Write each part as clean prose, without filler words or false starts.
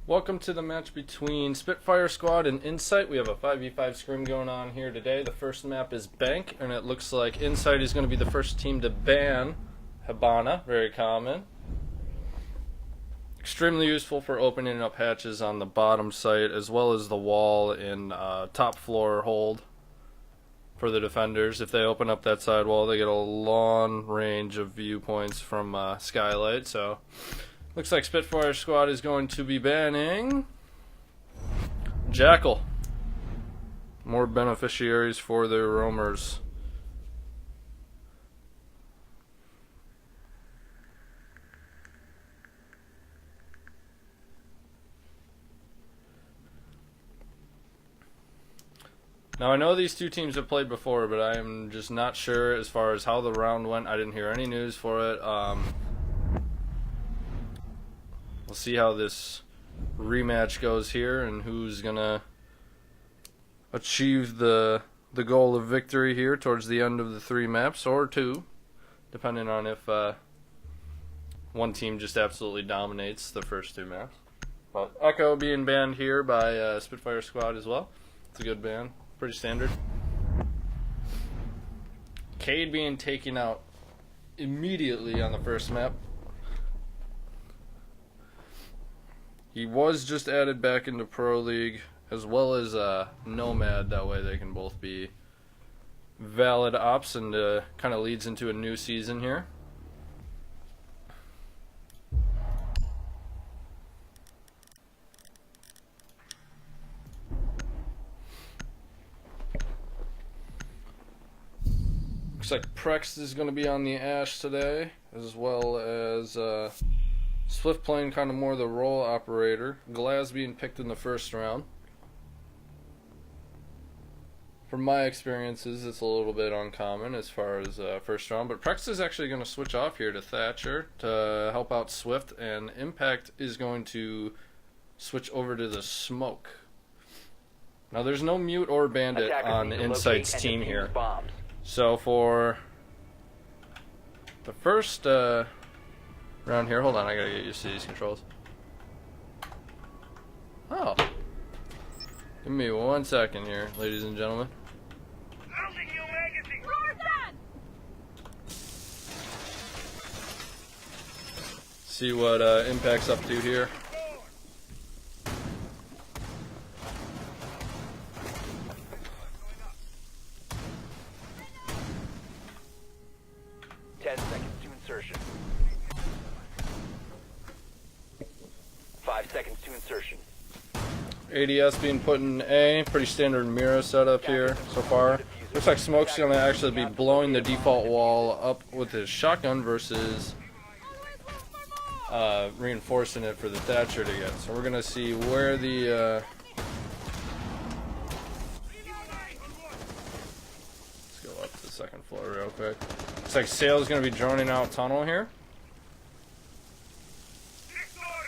Welcome to the match between Spitfire Squad and Insight. We have a 5v5 scrim going on here today. The first map is Bank, and it looks like Insight is going to be the first team to ban Habana, very common. Extremely useful for opening up hatches on the bottom site, as well as the wall in top floor hold for the defenders. If they open up that side wall, they get a long range of viewpoints from skylight, so... Looks like Spitfire Squad is going to be banning Jackal. More beneficiaries for their roamers. Now I know these two teams have played before, but I am just not sure as far as how the round went. I didn't hear any news for it. We'll see how this rematch goes here and who's gonna achieve the goal of victory here towards the end of the three maps, or two, depending on if one team just absolutely dominates the first two maps. But Echo being banned here by Spitfire Squad as well. It's a good ban, pretty standard. Cade being taken out immediately on the first map. He was just added back into Pro League, as well as Nomad. That way they can both be valid ops, and kind of leads into a new season here. Looks like Prex is going to be on the Ash today, as well as... Swift playing kind of more the role operator. Glaz being picked in the first round. From my experiences, it's a little bit uncommon as far as first round. But Prex is actually going to switch off here to Thatcher to help out Swift. And Impact is going to switch over to the Smoke. Now there's no Mute or Bandit on Insight's team here. So for the first... round here, hold on, I gotta get used to these controls. Oh. Give me 1 second here, ladies and gentlemen. See what Impact's up to here. ADS being put in A, pretty standard mirror setup here so far. Looks like Smoke's going to actually be blowing the default wall up with his shotgun versus reinforcing it for the Thatcher to get. So we're going to see where the... let's go up to the second floor real quick. Looks like Sale's going to be droning out tunnel here.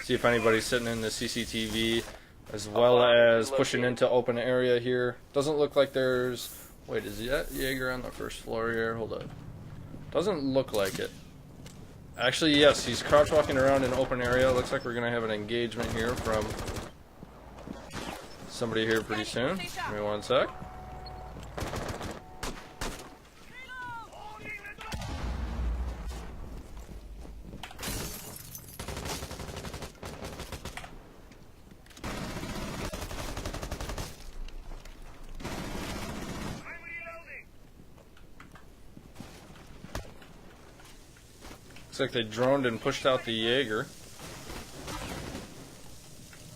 See if anybody's sitting in the CCTV. As well as pushing into open area here. Doesn't look like there's... Wait, is that Jaeger on the first floor here? Hold up. Doesn't look like it. Actually, yes, he's crouch walking around in open area. Looks like we're going to have an engagement here from somebody here pretty soon. Give me 1 sec. Looks like they droned and pushed out the Jaeger.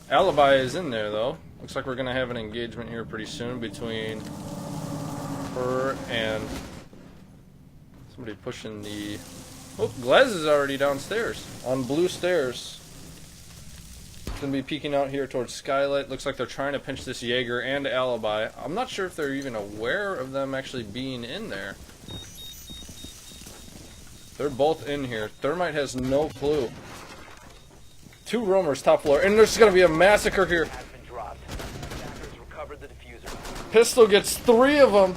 Alibi is in there though. Looks like we're going to have an engagement here pretty soon between her and somebody pushing the... Oh, Glaz is already downstairs on blue stairs. Going to be peeking out here towards Skylight. Looks like they're trying to pinch this Jaeger and Alibi. I'm not sure if they're even aware of them actually being in there. They're both in here. Thermite has no clue. Two roamers top floor, and there's going to be a massacre here. Pistol gets 3 of them.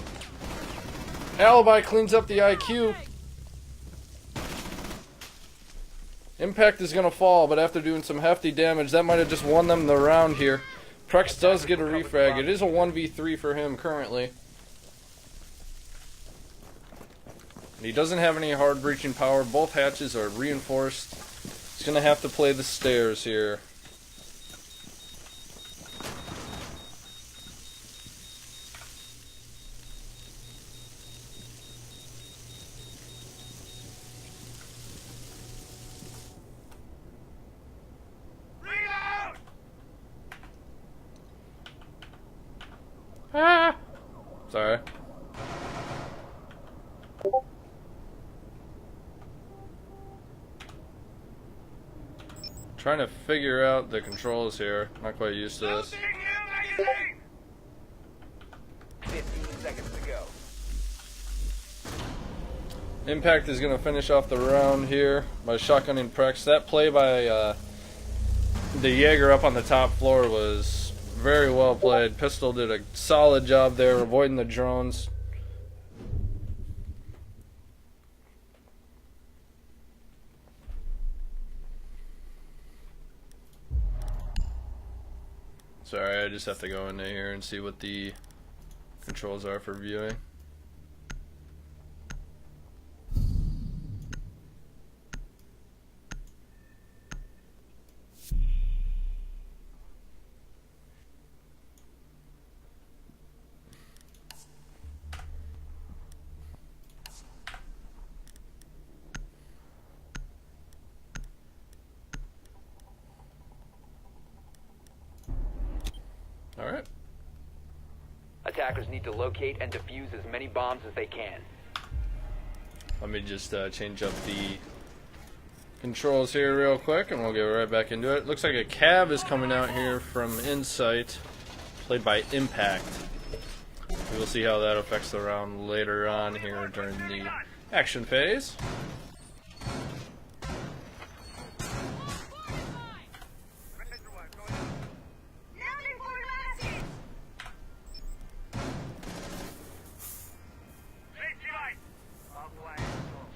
Alibi cleans up the IQ. Impact is going to fall, but after doing some hefty damage, that might have just won them the round here. Prex does get a refrag. It is a 1v3 for him currently. And he doesn't have any hard breaching power. Both hatches are reinforced. He's going to have to play the stairs here. Ah! Sorry. Trying to figure out the controls here. Not quite used to this. 15 seconds to go. Impact is going to finish off the round here by shotgunning Prex. That play by the Jaeger up on the top floor was very well played. Pistol did a solid job there, avoiding the drones. Sorry, I just have to go into here and see what the controls are for viewing. Alright. Attackers need to locate and defuse as many bombs as they can. Let me just change up the controls here real quick and we'll get right back into it. Looks like a cab is coming out here from Insight, played by Impact. We will see how that affects the round later on here during the action phase.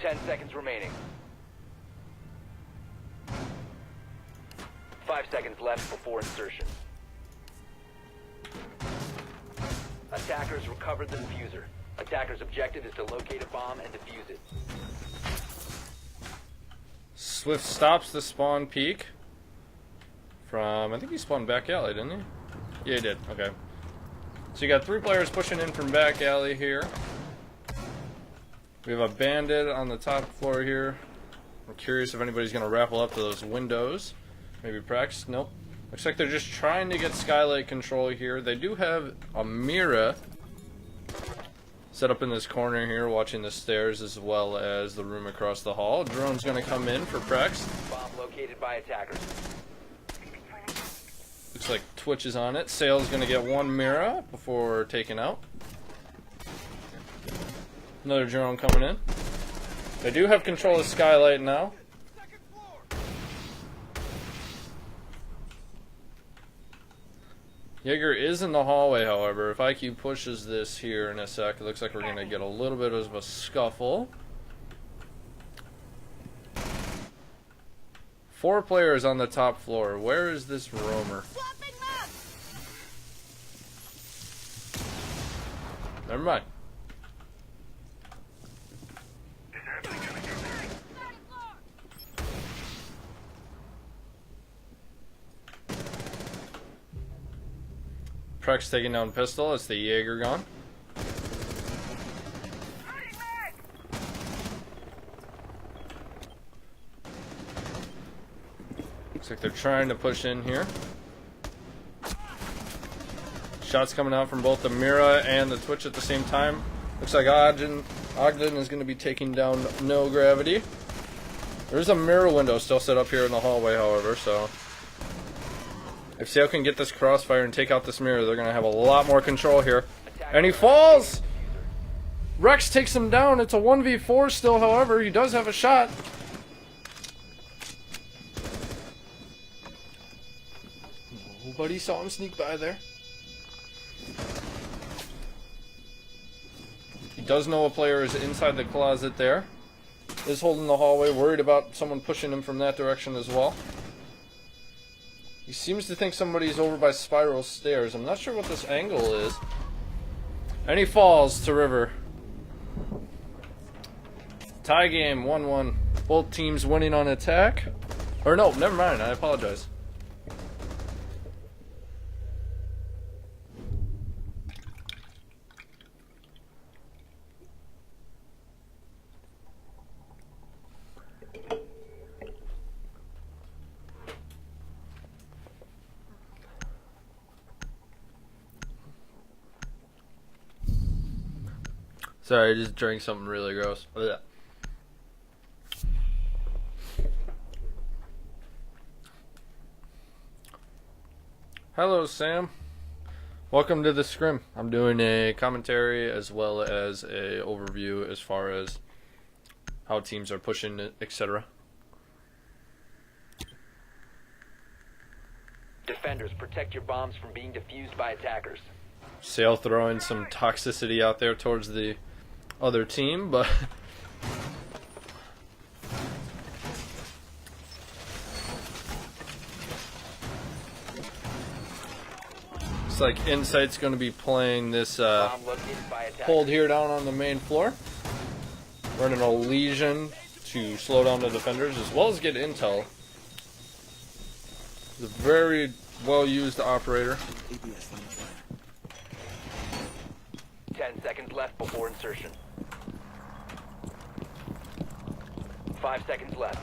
10 seconds remaining. 5 seconds left before insertion. Attackers recovered the diffuser. Attackers' objective is to locate a bomb and defuse it. Swift stops the spawn peak from, I think he spawned back alley, didn't he? Yeah, he did. Okay. So you got 3 players pushing in from back alley here. We have a bandit on the top floor here. I'm curious if anybody's going to rappel up to those windows. Maybe Prex? Nope. Looks like they're just trying to get skylight control here. They do have a Mira set up in this corner here, watching the stairs as well as the room across the hall. Drone's going to come in for Prex. Bomb located by attackers. Looks like Twitch is on it. Sale's going to get 1 Mira before taking out. Another drone coming in. They do have control of skylight now. Jaeger is in the hallway, however. If IQ pushes this here in a sec, it looks like we're going to get a little bit of a scuffle. 4 players on the top floor. Where is this roamer? Never mind. Prex taking down pistol. It's the Jaeger gone. Looks like they're trying to push in here. Shots coming out from both the Mira and the Twitch at the same time. Looks like Ogden is going to be taking down No Gravity. There's a mirror window still set up here in the hallway, however, so if Sale can get this crossfire and take out this mirror, they're going to have a lot more control here. And he falls! Rex takes him down. It's a 1v4 still, however. He does have a shot. Nobody saw him sneak by there. He does know a player is inside the closet there. is holding the hallway, worried about someone pushing him from that direction as well. He seems to think somebody's over by Spiral Stairs. I'm not sure what this angle is. And he falls to River. Tie game, 1-1. Both teams winning on attack. Or no, never mind, I apologize. Sorry, I just drank something really gross. Ugh. Hello, Sam. Welcome to the scrim. I'm doing a commentary as well as a overview as far as how teams are pushing it, etc. Defenders, protect your bombs from being defused by attackers. Sale throwing some toxicity out there towards the other team, but looks like Insight's going to be playing this hold here down on the main floor, running a lesion to slow down the defenders as well as get intel. He's a very well used operator. 10 seconds left before insertion. 5 seconds left.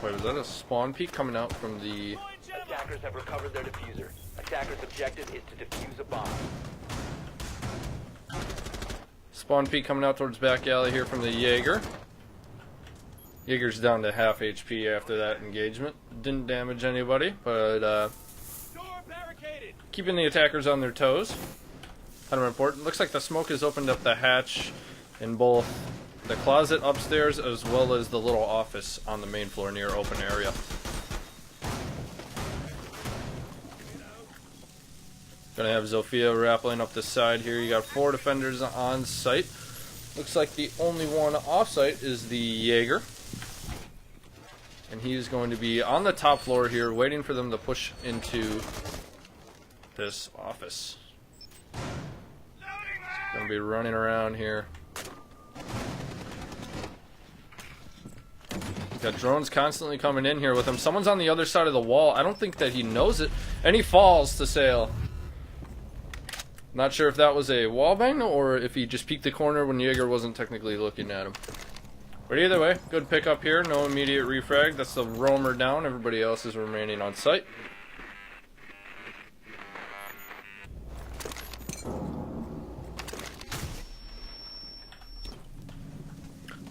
Wait, was that a spawn peek coming out from the... Attackers have recovered their diffuser. Attackers' objective is to defuse a bomb. Spawn peek coming out towards back alley here from the Jaeger. Jaeger's down to half HP after that engagement. Didn't damage anybody, but keeping the attackers on their toes. Kind of important. Looks like the smoke has opened up the hatch in both the closet upstairs as well as the little office on the main floor near open area. Gonna have Zofia rappelling up the side here. You got 4 defenders on site. Looks like the only one off site is the Jaeger. And he's going to be on the top floor here waiting for them to push into this office. Gonna be running around here. Got drones constantly coming in here with him. Someone's on the other side of the wall. I don't think that he knows it. And he falls to Sale. Not sure if that was a wall bang or if he just peeked the corner when Jaeger wasn't technically looking at him. But either way, good pickup here. No immediate refrag. That's the roamer down. Everybody else is remaining on site.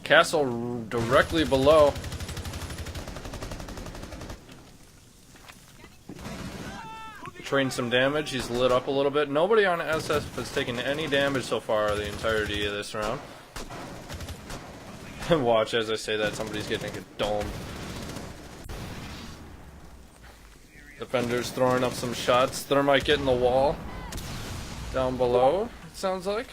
Castle directly below. Trained some damage. He's lit up a little bit. Nobody on SF has taken any damage so far the entirety of this round. Watch as I say that, somebody's getting a dome. Defenders throwing up some shots. Thermite getting the wall down below, it sounds like.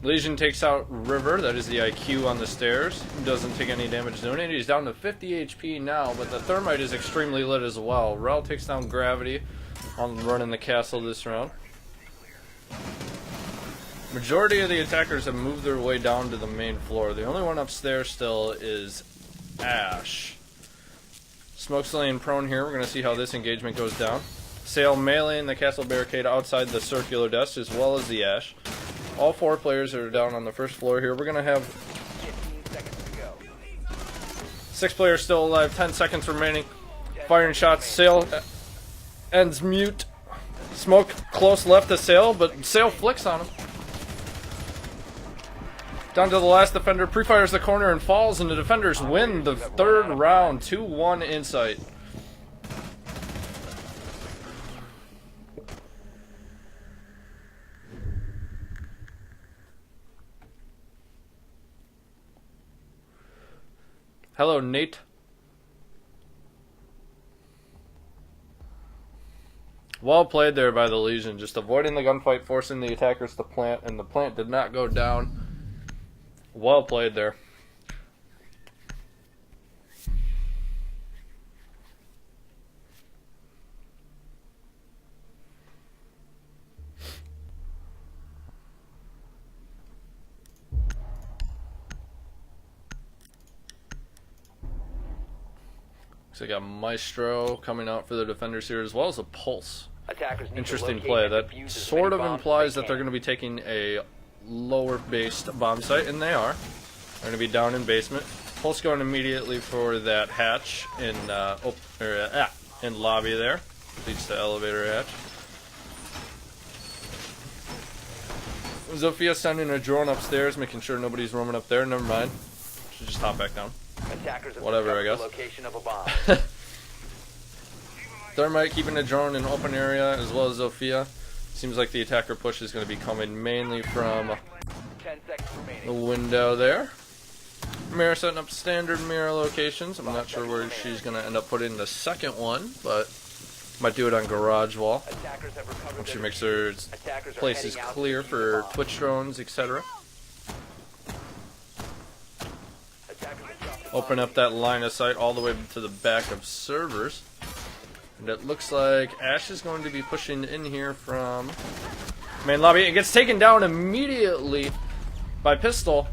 Legion takes out River, that is the IQ on the stairs. Doesn't take any damage doing it. He's down to 50 HP now, but the Thermite is extremely lit as well. Rel takes down Gravity on running the castle this round. Majority of the attackers have moved their way down to the main floor. The only one upstairs still is Ash. Smoke's laying prone here. We're going to see how this engagement goes down. Sale meleeing the castle barricade outside the circular desk as well as the Ash. All 4 players are down on the first floor here. We're going to have 15 seconds to go. 6 players still alive, 10 seconds remaining. Firing shots. Sale ends mute. Smoke close left to Sale, but Sale flicks on him. Down to the last defender. Pre-fires the corner and falls, and the defenders win the 3rd round. 2-1 Insight. Hello, Nate. Well played there by the Legion, just avoiding the gunfight, forcing the attackers to plant, and the plant did not go down. Well played there. So I got Maestro coming out for the defenders here, as well as a Pulse. Attackers need Interesting to play. locate That and defuse as sort many of bombs implies as that they they're can. going to be taking a lower-based bomb site, and they are. They're going to be down in basement. Pulse going immediately for that hatch in in lobby there. Leads to elevator hatch. Zofia sending a drone upstairs, making sure nobody's roaming up there. Never mind. Should just hop back down. Attackers have Whatever, I discovered guess. the location of a bomb. Thermite keeping a drone in open area, as well as Zofia. Seems like the attacker push is going to be coming mainly from 10 seconds the remaining. window there. Mirror setting up standard mirror locations. I'm not sure where she's going to end up putting the second one, but might do it on garage wall. Attackers have recovered Hope she their makes defuse. her Attackers are place is heading out to clear defuse for the bomb. Twitch drones, etc. Attackers have dropped the Open bomb. up that line of sight all the way to the back of servers. And it looks like Ash is going to be pushing in here from main lobby. It gets taken down immediately by Pistol.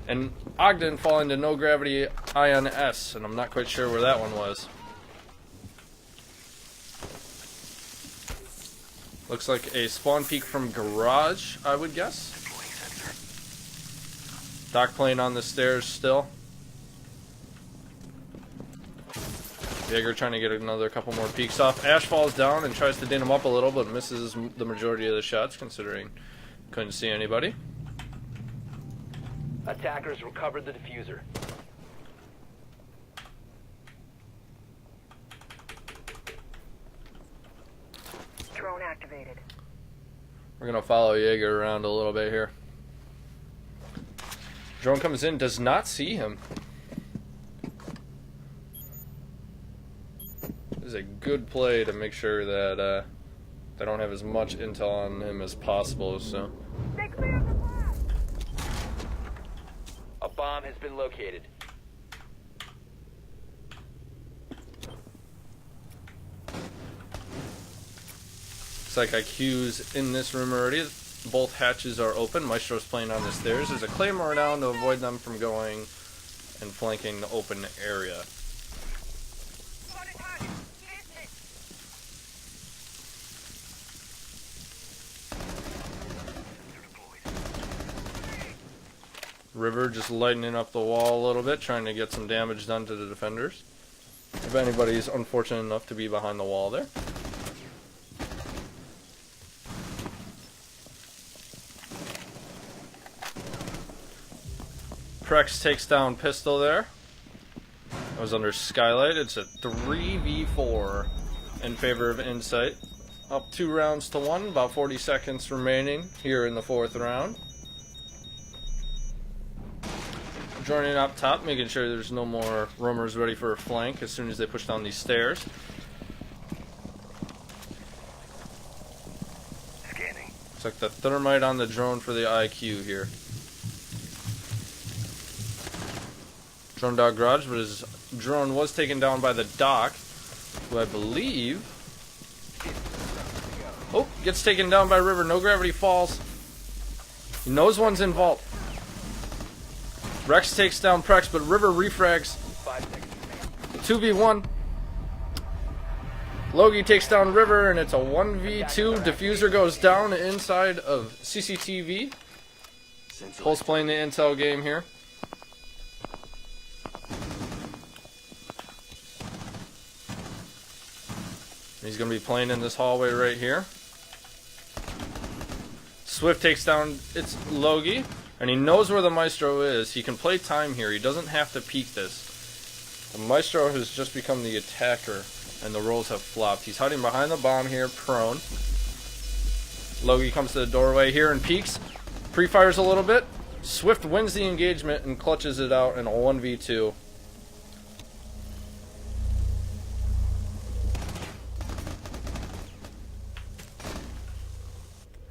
And Ogden falling to no gravity Ion S. And I'm not quite sure where that one was. Looks like a spawn peek from garage, I would guess. Doc playing on the stairs still. Jaeger trying to get another couple more peeks off. Ash falls down and tries to din him up a little, but misses the majority of the shots, considering couldn't see anybody. Attackers recovered the diffuser. Drone activated. We're going to follow Jaeger around a little bit here. Drone comes in, does not see him. This is a good play to make sure that they don't have as much intel on him as possible. So Stay clear of the blast! A bomb has been located. looks like IQ's in this room already. Both hatches are open. Maestro's playing on the stairs. There's a claymore down to avoid them from going and flanking the open area. River just lightening up the wall a little bit, trying to get some damage done to the defenders. If anybody's unfortunate enough to be behind the wall there. Prex takes down Pistol there. That was under Skylight. It's a 3v4 in favor of Insight. Up 2 rounds to 1, about 40 seconds remaining here in the 4th round. Joining up top, making sure there's no more roamers ready for a flank as soon as they push down these stairs. Scanning. Looks like the thermite on the drone for the IQ here. Drone dog garage, but his drone was taken down by the doc, who I believe... Oh, gets taken down by River. No gravity falls. He knows one's in vault. Rex takes down Prex, but River refrags. 5 seconds remaining. 2v1. Logie takes down River, and it's a 1v2. Diffuser goes down inside of CCTV. Pulse playing the intel game here. He's going to be playing in this hallway right here. Swift takes down its Logie, and he knows where the Maestro is. He can play time here. He doesn't have to peek this. The Maestro has just become the attacker, and the roles have flopped. He's hiding behind the bomb here, prone. Logie comes to the doorway here and peeks. Pre-fires a little bit. Swift wins the engagement and clutches it out in a 1v2.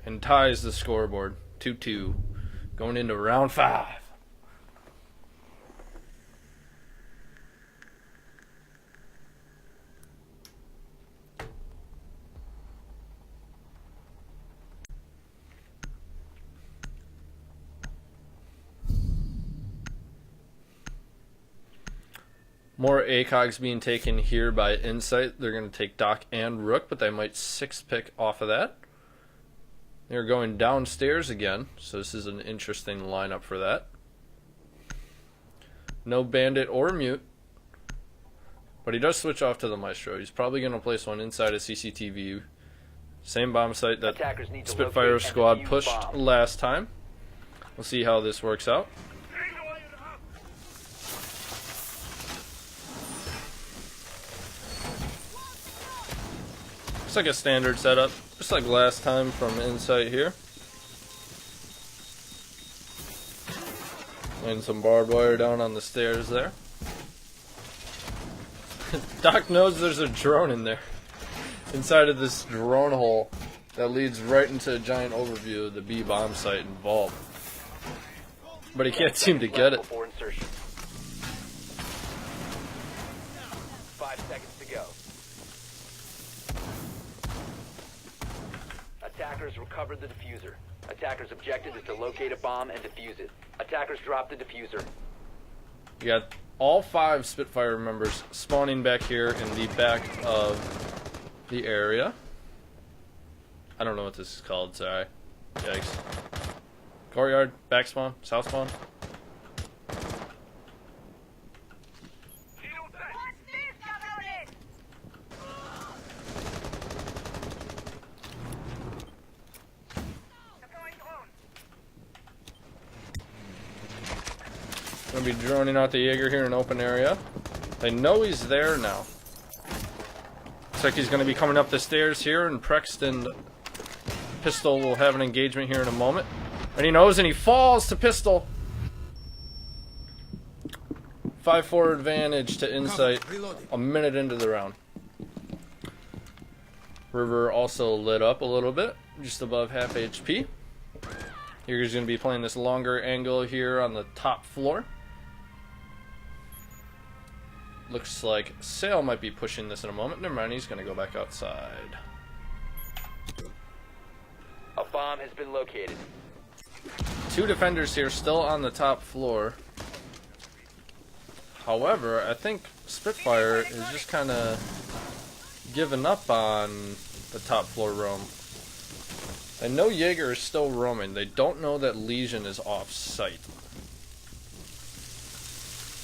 And ties the scoreboard 2-2 going into round 5. More ACOGs being taken here by Insight. They're going to take Doc and Rook, but they might 6-pick off of that. They're going downstairs again, so this is an interesting lineup for that. No Bandit or Mute, but he does switch off to the Maestro. He's probably going to place one inside a CCTV. Same bomb site that Spitfire squad pushed last time. We'll see how this works out. Looks like a standard setup, just like last time from Insight here. And some barbed wire down on the stairs there. Doc knows there's a drone in there. Inside of this drone hole that leads right into a giant overview of the B bomb site and vault. But he can't seem to get it. 5 seconds to go. Attackers recovered the diffuser. Attackers' objective is to locate a bomb and defuse it. Attackers dropped the diffuser. You got all 5 Spitfire members spawning back here in the back of the area. I don't know what this is called, sorry. Yikes. Courtyard, back spawn, south spawn. Gonna be droning out the Jaeger here in open area. They know he's there now. Looks like he's gonna be coming up the stairs here, and Prexton Pistol will have an engagement here in a moment. And he knows, and he falls to Pistol. 5-4 advantage to Insight a minute into the round. River also lit up a little bit, just above half HP. Jaeger's gonna be playing this longer angle here on the top floor. Looks like Sale might be pushing this in a moment. Never mind, he's going to go back outside. A bomb has been located. 2 defenders here still on the top floor. However, I think Spitfire is just kind of giving up on the top floor roam. I know Jaeger is still roaming. They don't know that Legion is off site.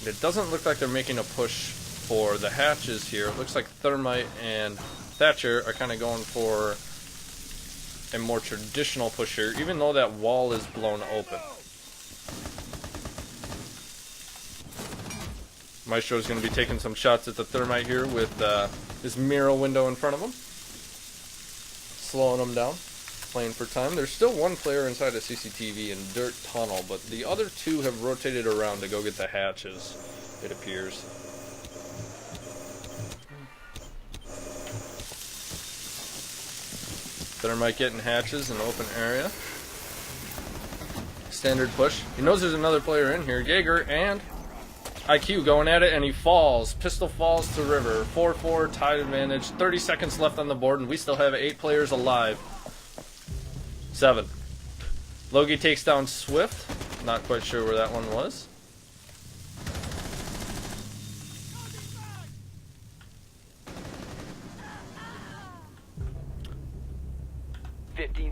It doesn't look like they're making a push for the hatches here. It looks like Thermite and Thatcher are kind of going for a more traditional push here, even though that wall is blown open. Maestro is going to be taking some shots at the Thermite here with this mirror window in front of him. Slowing him down. Playing for time. There's still 1 player inside a CCTV in Dirt Tunnel, but the other 2 have rotated around to go get the hatches, it appears. Thermite getting hatches in open area. Standard push. He knows there's another player in here. Jaeger and IQ going at it, and he falls. Pistol falls to River. 4-4 tied advantage. 30 seconds left on the board, and we still have 8 players alive. 7. Logie takes down Swift. Not quite sure where that one was.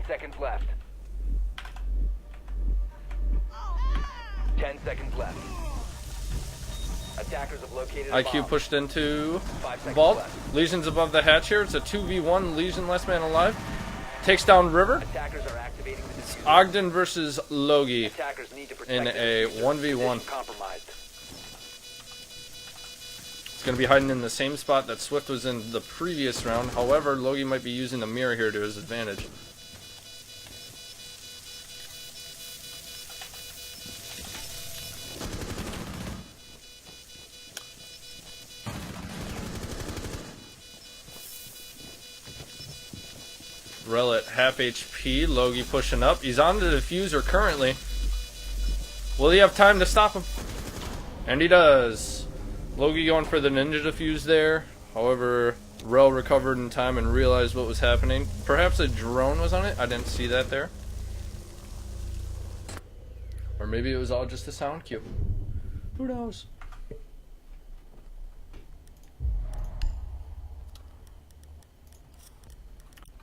Seconds left. 10 seconds left. Attackers have located a IQ bomb. pushed into 5 seconds vault. left. Legion's above the hatch here. It's a 2v1. Legion last man alive. Takes down River. Attackers are activating the diffuser. Ogden versus Logie Attackers need to protect in the a diffuser. 1v1. Position compromised. It's going to be hiding in the same spot that Swift was in the previous round. However, Logie might be using the mirror here to his advantage. Rel at half HP. Logie pushing up. He's on the diffuser currently. Will he have time to stop him? And he does. Logie going for the ninja defuse there. However, Rel recovered in time and realized what was happening. Perhaps a drone was on it. I didn't see that there. Or maybe it was all just a sound cue. Who knows?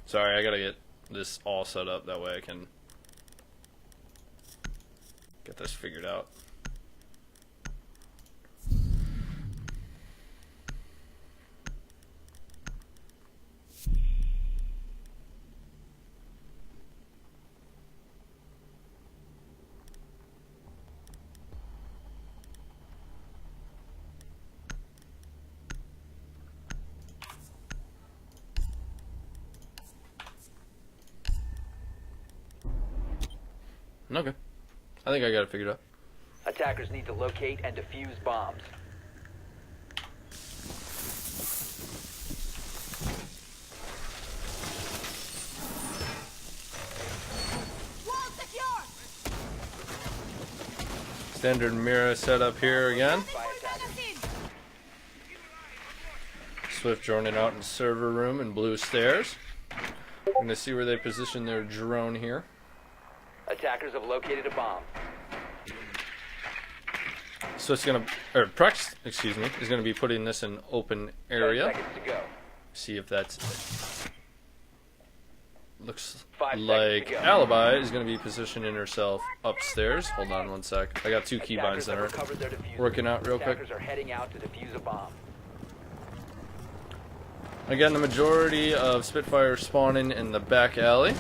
Sorry, I gotta get this all set up. That way I can get this figured out. Okay. I think I got it figured out. Attackers need to locate and defuse bombs. Wall secure! Standard mirror setup here again. By attackers. Swift droning out in server room and blue stairs. I'm gonna see where they position their drone here. Attackers have located a bomb. So it's gonna, or Prex, excuse me, is gonna be putting this in open 10 area. seconds to go. See if that's. Looks 5 seconds like to go. Alibi is gonna be positioning herself upstairs. Hold on one sec. I got two keybinds Attackers that have are recovered their diffuser. working out real quick. Attackers are heading out to defuse a bomb. Again, the majority of Spitfire spawning in the back alley.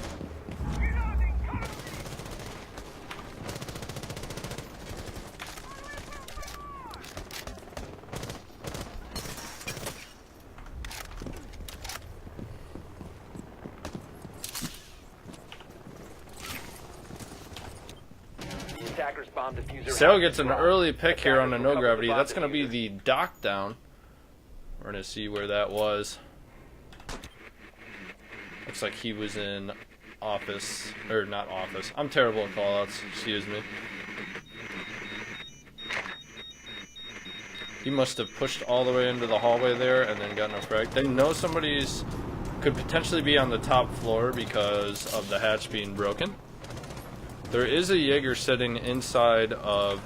The attackers bomb diffuser. Sale has gets been an dropped. early pick here on the Attackers no recovered gravity. bomb That's going to be diffuser. the dock down. We're going to see where that was. Looks like he was in office, or not office. I'm terrible at callouts, excuse me. He must have pushed all the way into the hallway there and then gotten a frag. They know somebody's could potentially be on the top floor because of the hatch being broken. There is a Jaeger sitting inside of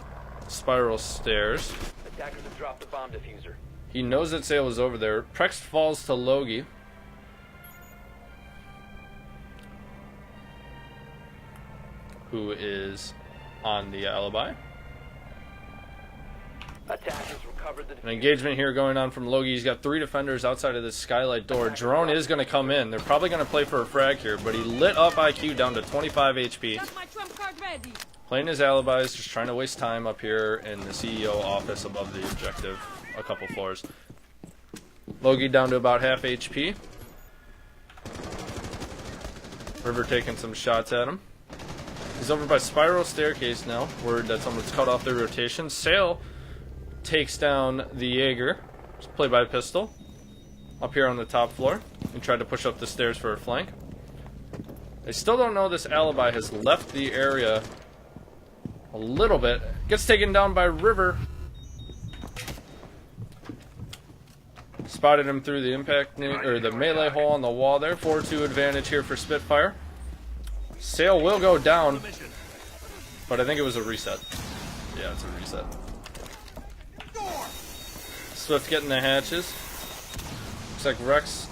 spiral stairs. Attackers have dropped the bomb diffuser. He knows that Sale was over there. Prex falls to Logie. Who is on the alibi. Attackers recovered the An diffuser. engagement here going on from Logie. He's got 3 defenders outside of this skylight door. Drone is going to come in. They're probably going to play for a frag here, but he lit up IQ down to 25 HP. Got my trump card ready. Playing his alibis, just trying to waste time up here in the CEO office above the objective, a couple floors. Logie down to about half HP. River taking some shots at him. He's over by Spiral Staircase now. Word that someone's cut off their rotation. Sale takes down the Jaeger. Just play by pistol. Up here on the top floor. And tried to push up the stairs for a flank. They still don't know this alibi has left the area a little bit. Gets taken down by River. Spotted him through the impact, or the melee hole on the wall there. 4-2 advantage here for Spitfire. Sale will go down, but I think it was a reset. Yeah, it's a reset. Swift getting the hatches. Looks like Rex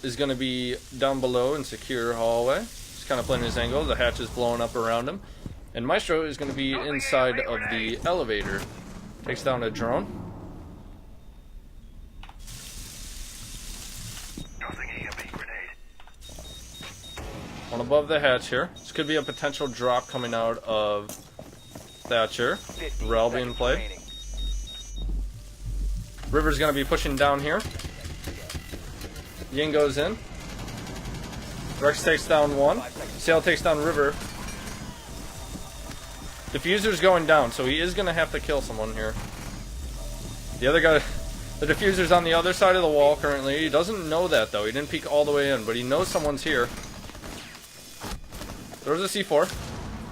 is going to be down below in secure hallway. Just kind of playing his angle. The hatch is blowing up around him. And Maestro is going to be inside of the elevator. Takes down a drone. One above the hatch here. This could be a potential drop coming out of Thatcher. 15 Rel being seconds played. remaining. River's going to be pushing down here. Yin goes in. Rex takes down one. Sale takes down River. Diffuser's going down, so he is going to have to kill someone here. The other guy, The diffuser's on the other side of the wall currently. He doesn't know that though. He didn't peek all the way in, but he knows someone's here. Throws a C4.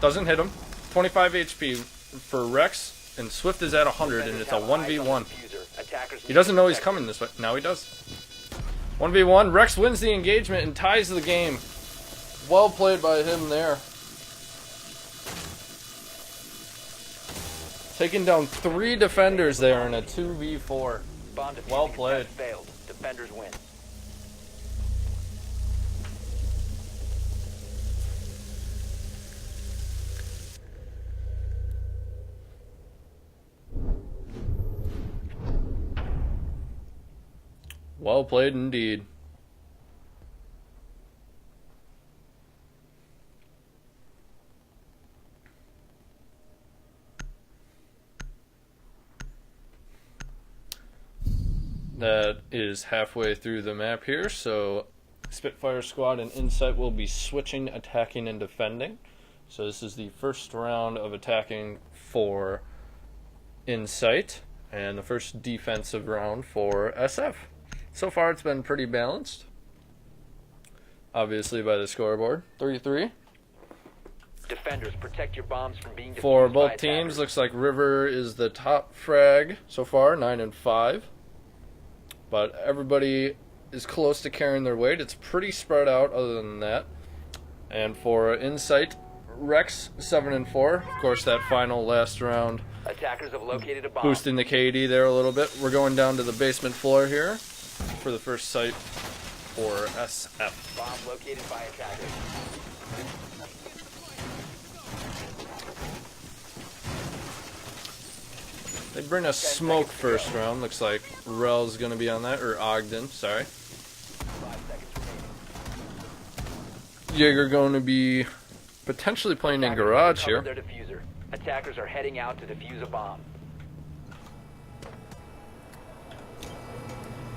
Doesn't hit him. 25 HP for Rex, and Swift is at 100, and it's a 1v1. He doesn't know he's coming this way. Now he does. 1v1. Rex wins the engagement and ties the game. Well played by him there. Taking down 3 defenders there in a 2v4. Well played. Failed. Defenders win. Well played indeed. That is halfway through the map here, so Spitfire squad and Insight will be switching attacking and defending. So this is the first round of attacking for Insight and the first defensive round for SF. So far it's been pretty balanced, obviously by the scoreboard. 3-3. Defenders, protect your bombs from being For defused by both teams, attackers. looks like River is the top frag so far, 9 and 5. But everybody is close to carrying their weight. It's pretty spread out other than that. And for Insight, Rex 7 and 4. Of course, that final last round Attackers have located a bomb. boosting the KD there a little bit. We're going down to the basement floor here for the first site for SF. Bomb located by attackers. They bring us smoke first round. Looks like Rel's going to be on that, or Ogden, sorry. 5 seconds remaining. Jaeger going to be potentially playing in Attackers garage have here. recovered their diffuser. Attackers are heading out to defuse a bomb.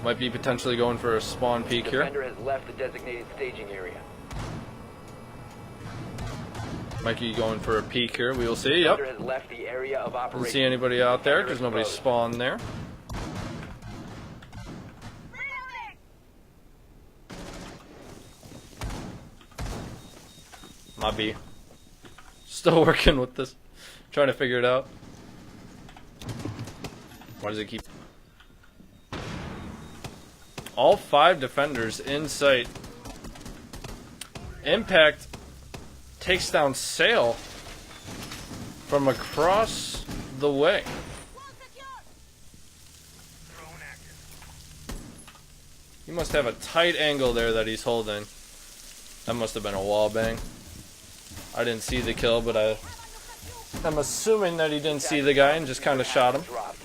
Might be potentially going for a spawn peek here. Defender has left the designated staging area. Might be going for a peek here. We will see. Yep. Defender has left the area of operation. Doesn't see anybody out there Defender because is nobody closed. spawned there. Might be still working with this, trying to figure it out. Why does it keep? All 5 defenders in sight. Impact takes down Sail from across the way. He must have a tight angle there that he's holding. That must have been a wall bang. I didn't see the kill, but I'm assuming that he didn't see the guy and just kind of shot him. Dropped.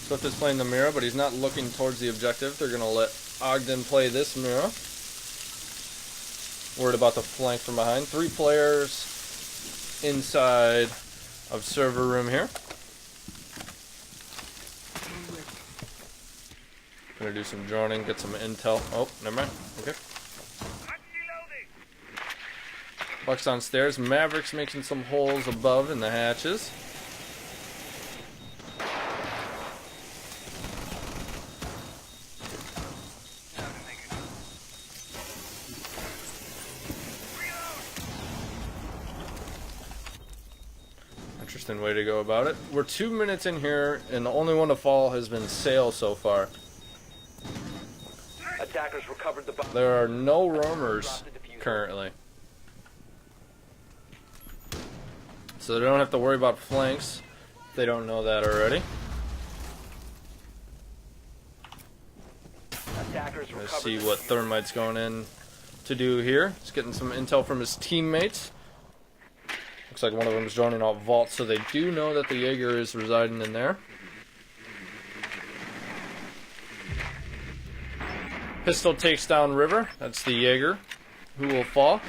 Swift is playing the mirror, but he's not looking towards the objective. They're going to let Ogden play this mirror. Worried about the flank from behind. 3 players inside of server room here. Gonna do some droning, get some intel. Oh, never mind. Okay. Buck's on stairs. Maverick's making some holes above in the hatches. Interesting way to go about it. We're 2 minutes in here, and the only one to fall has been Sail so far. Attackers recovered the bomb. There are no roamers currently, so they don't have to worry about flanks if they don't know that already. Attackers Let's recovered see the what diffuser. Thermite's going in to do here. He's getting some intel from his teammates. Looks like one of them is droning out vault, so they do know that the Jaeger is residing in there. Pistol takes down River. That's the Jaeger who will fall.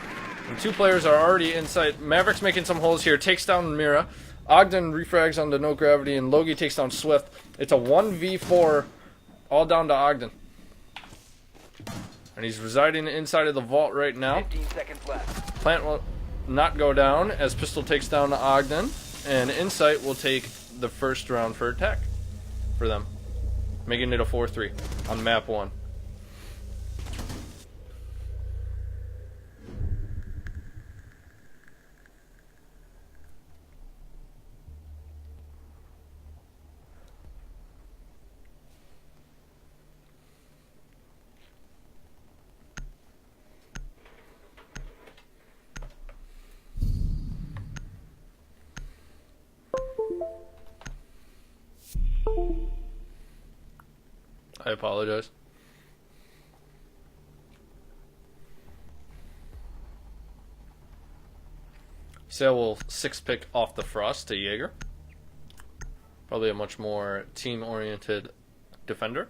And 2 players are already inside. Maverick's making some holes here. Takes down Mira. Ogden refrags onto no gravity, and Logie takes down Swift. It's a 1v4, all down to Ogden. And he's residing inside of the vault right now. 15 seconds left. Plant will not go down as Pistol takes down Ogden, and Insight will take the first round for attack for them, making it a 4-3 on map 1. I apologize. Sale will 6-pick off the Frost to Jaeger. Probably a much more team-oriented defender.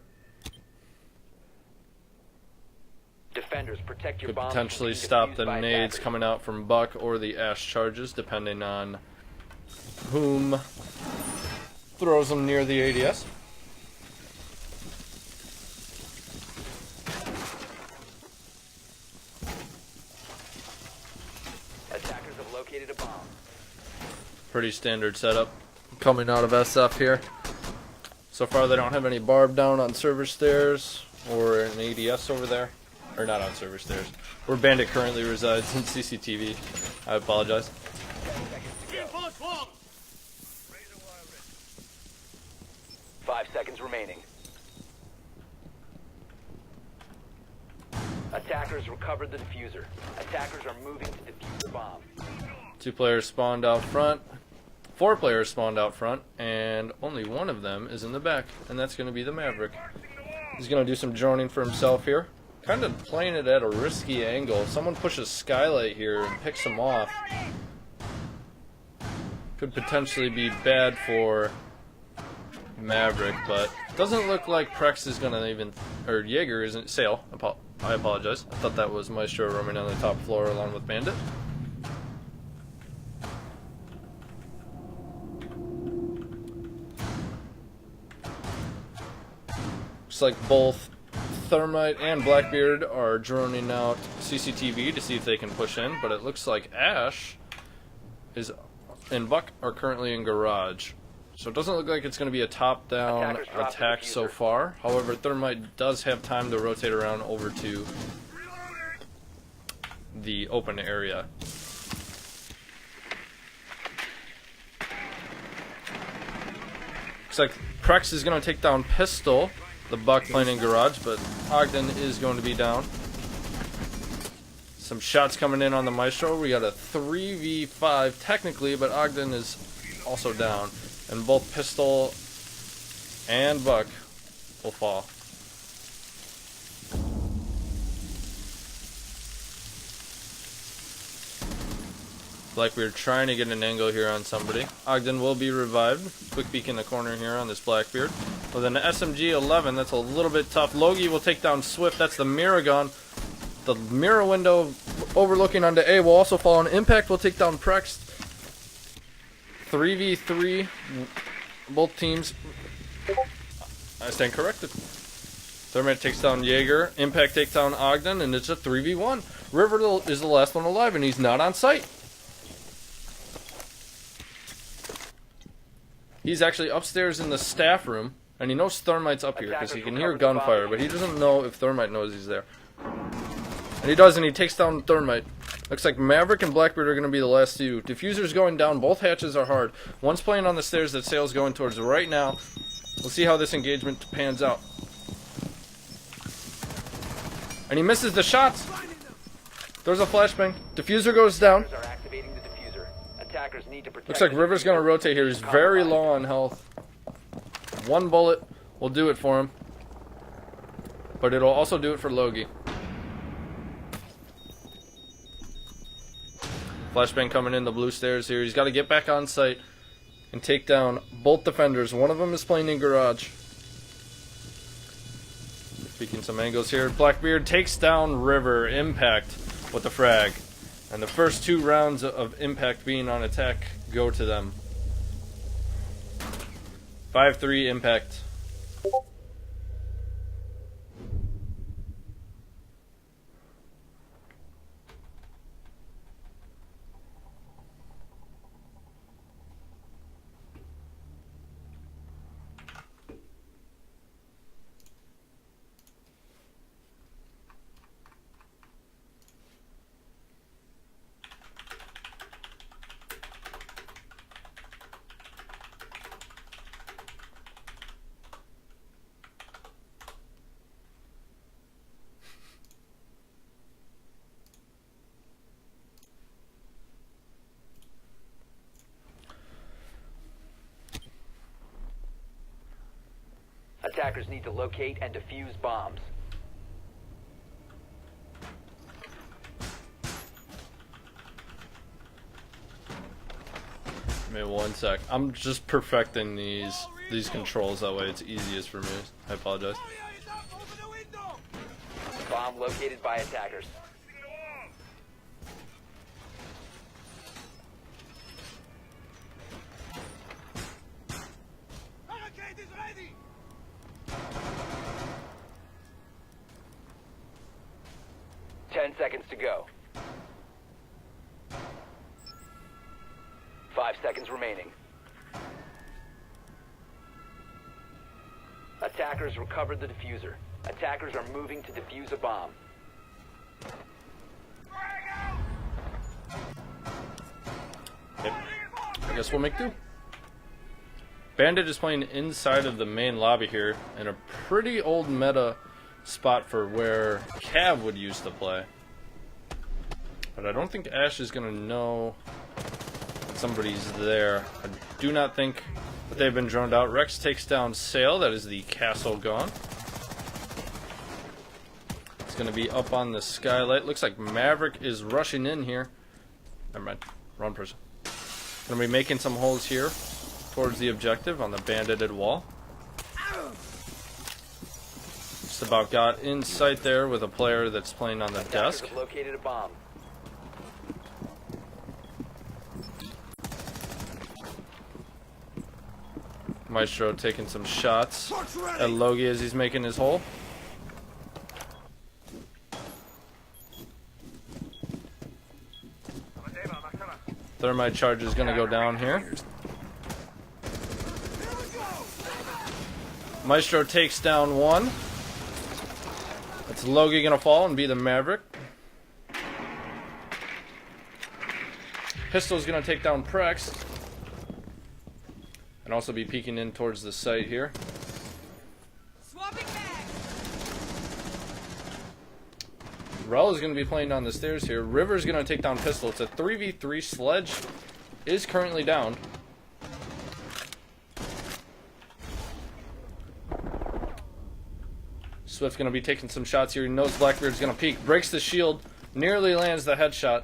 Defenders, protect your Could bombs. potentially stop the nades coming out from Buck or the Ash charges, depending on whom throws them near the ADS. Attackers have located a bomb. Pretty standard setup coming out of SF here. So far they don't have any barb down on server stairs or an ADS over there. Or not on server stairs. Where Bandit currently resides in CCTV. I apologize. 5 seconds remaining. Attackers recovered the diffuser. Attackers are moving to defuse the bomb. 2 players spawned out front. 4 players spawned out front. And only one of them is in the back. And that's going to be the Maverick. He's going to do some droning for himself here. Kind of playing it at a risky angle. If someone pushes Skylight here and picks him off, could potentially be bad for Maverick, but doesn't look like Prex is going to even, or Jaeger isn't, Sale, I apologize. I thought that was Maestro roaming on the top floor along with Bandit. Looks like both Thermite and Blackbeard are droning out CCTV to see if they can push in, but it looks like Ash is and Buck are currently in garage. So it doesn't look like it's going to be a top-down attack so far. However, Thermite does have time to rotate around over to the open area. Looks like Prex is going to take down Pistol. The Buck playing in garage, but Ogden is going to be down. Some shots coming in on the Maestro. We got a 3v5 technically, but Ogden is also down. And both Pistol and Buck will fall. Like we're trying to get an angle here on somebody. Ogden will be revived. Quick peek in the corner here on this Blackbeard. With an SMG-11, that's a little bit tough. Logie will take down Swift. That's the mirror gun. The mirror window overlooking onto A will also fall. On Impact will take down Prex. 3v3. Both teams. I stand corrected. Thermite takes down Jaeger. Impact takes down Ogden, and it's a 3v1. River is the last one alive, and he's not on site. He's actually upstairs in the staff room, and he knows Thermite's up here because he can hear gunfire, but he doesn't know if Thermite knows he's there. And he does, and he takes down Thermite. Looks like Maverick and Blackbeard are going to be the last two. Diffuser's going down. Both hatches are hard. One's playing on the stairs that Sale's going towards right now. We'll see how this engagement pans out. And he misses the shots. There's a flashbang. Diffuser goes down. Looks like River's going to rotate here. He's very low on health. One bullet will do it for him. But it'll also do it for Logie. Flashbang coming in the blue stairs here. He's got to get back on site and take down both defenders. One of them is playing in garage. Speaking some angles here. Blackbeard takes down River. Impact with the frag. And the first 2 rounds of Impact being on attack go to them. 5-3 Impact. Attackers need to locate and defuse bombs. Give me 1 sec. I'm just perfecting these controls, that way it's easiest for me. I apologize. Bomb located by attackers. Barricade is ready! 10 seconds to go. 5 seconds remaining. Attackers recovered the diffuser. Attackers are moving to defuse a bomb. Yep. I guess we'll make do. Bandit is playing inside of the main lobby here in a pretty old meta spot for where Cav would used to play. But I don't think Ash is going to know that somebody's there. I do not think that they've been droned out. Rex takes down Sail. That is the castle gone. It's going to be up on the skylight. Looks like Maverick is rushing in here. Never mind. Wrong person. Going to be making some holes here towards the objective on the bandited wall. Just about got in sight there with a player that's playing on the Attackers desk. have located a bomb. Maestro taking some shots at Logie as he's making his hole. Thermite charge is going to go down here. Maestro takes down one. That's Logie going to fall and be the Maverick. Pistol's going to take down Prex. And also be peeking in towards the site here. Swapping back. Rel is going to be playing down the stairs here. River's going to take down Pistol. It's a 3v3. Sledge is currently down. Swift's going to be taking some shots here. He knows Blackbeard's going to peek. Breaks the shield. Nearly lands the headshot.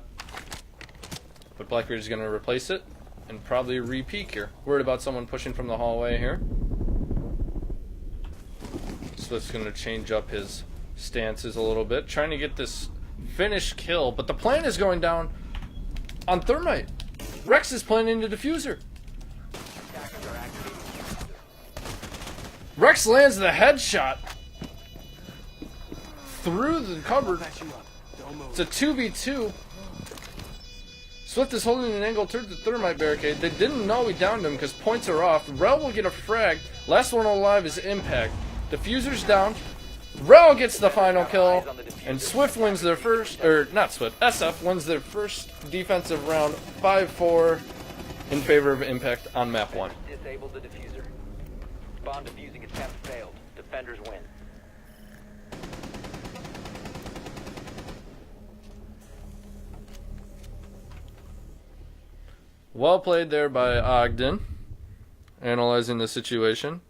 But Blackbeard's going to replace it. And probably re-peek here. Worried about someone pushing from the hallway here. Swift's going to change up his stances a little bit. Trying to get this finished kill. But the plan is going down on Thermite. Rex is planning the diffuser. Attackers are activating the diffuser. Rex lands the headshot through the cupboard. It's a 2v2. Swift is holding an angle towards the Thermite barricade. They didn't know we downed him because points are off. Rel will get a frag. Last one alive is Impact. Diffuser's down. Rel gets the final kill. And Swift wins their first, or not Swift, SF wins their first defensive round 5-4 in favor of Impact on map 1. Disabled the diffuser. Bomb defusing attempt failed. Defenders win. Well played there by Ogden, analyzing the situation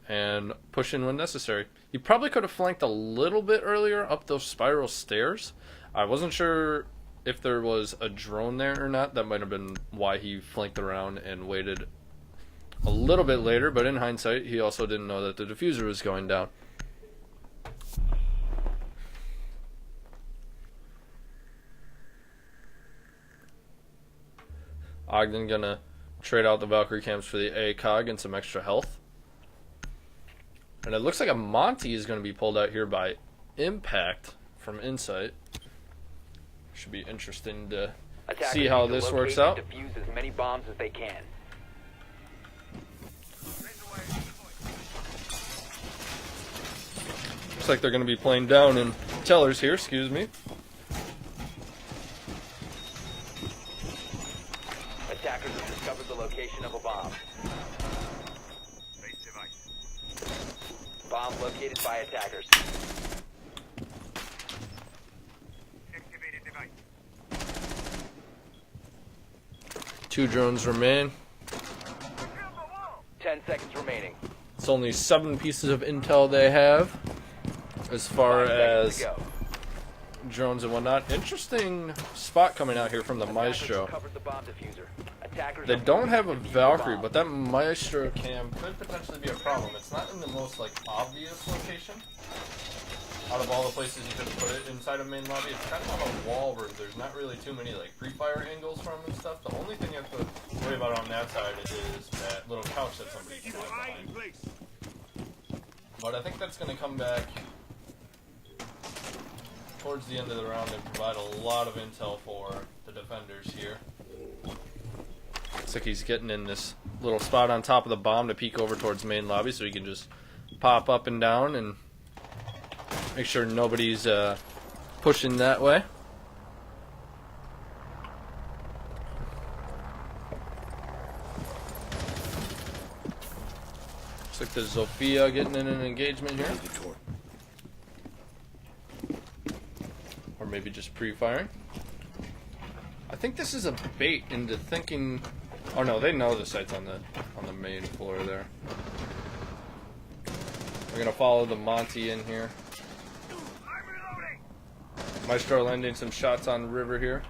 and pushing when necessary. He probably could have flanked a little bit earlier up those spiral stairs. I wasn't sure if there was a drone there or not. That might have been why he flanked around and waited a little bit later, but in hindsight, he also didn't know that the diffuser was going down. Ogden gonna trade out the Valkyrie camps for the ACOG and some extra health. And it looks like a Monty is gonna be pulled out here by Impact from Insight. Should be interesting to Attackers see how need to this locate works and out. defuse as many bombs as they can. Looks like they're gonna be playing down in tellers here, excuse me. Attackers have discovered the location of a bomb. Bomb located by attackers. Activated device. 2 drones remain. 10 seconds remaining. It's It's only 7 pieces of intel they have as far 5 seconds as to go. drones and whatnot. Interesting spot coming out here from the Maestro. Attackers recovered the bomb diffuser. Attackers They are don't working have to a defuse the Valkyrie, bomb. but that Maestro cam could potentially be a problem. It's not in the most like obvious location. Out of all the places you could put it inside of main lobby, it's kind of on a wall where there's not really too many like pre-fire angles from and stuff. The only thing you have to worry about on that side is that little couch that somebody can Eagle hide eye in behind. place. But I think that's going to come back towards the end of the round and provide a lot of intel for the defenders here. Looks like he's getting in this little spot on top of the bomb to peek over towards main lobby so he can just pop up and down and make sure nobody's pushing that way. Looks like there's Zofia getting in an engagement here. Or maybe just pre-firing. I think this is a bait into thinking... Oh no, they know the site's on the main floor there. We're gonna follow the Monty in here. I'm reloading. Maestro landing some shots on River here.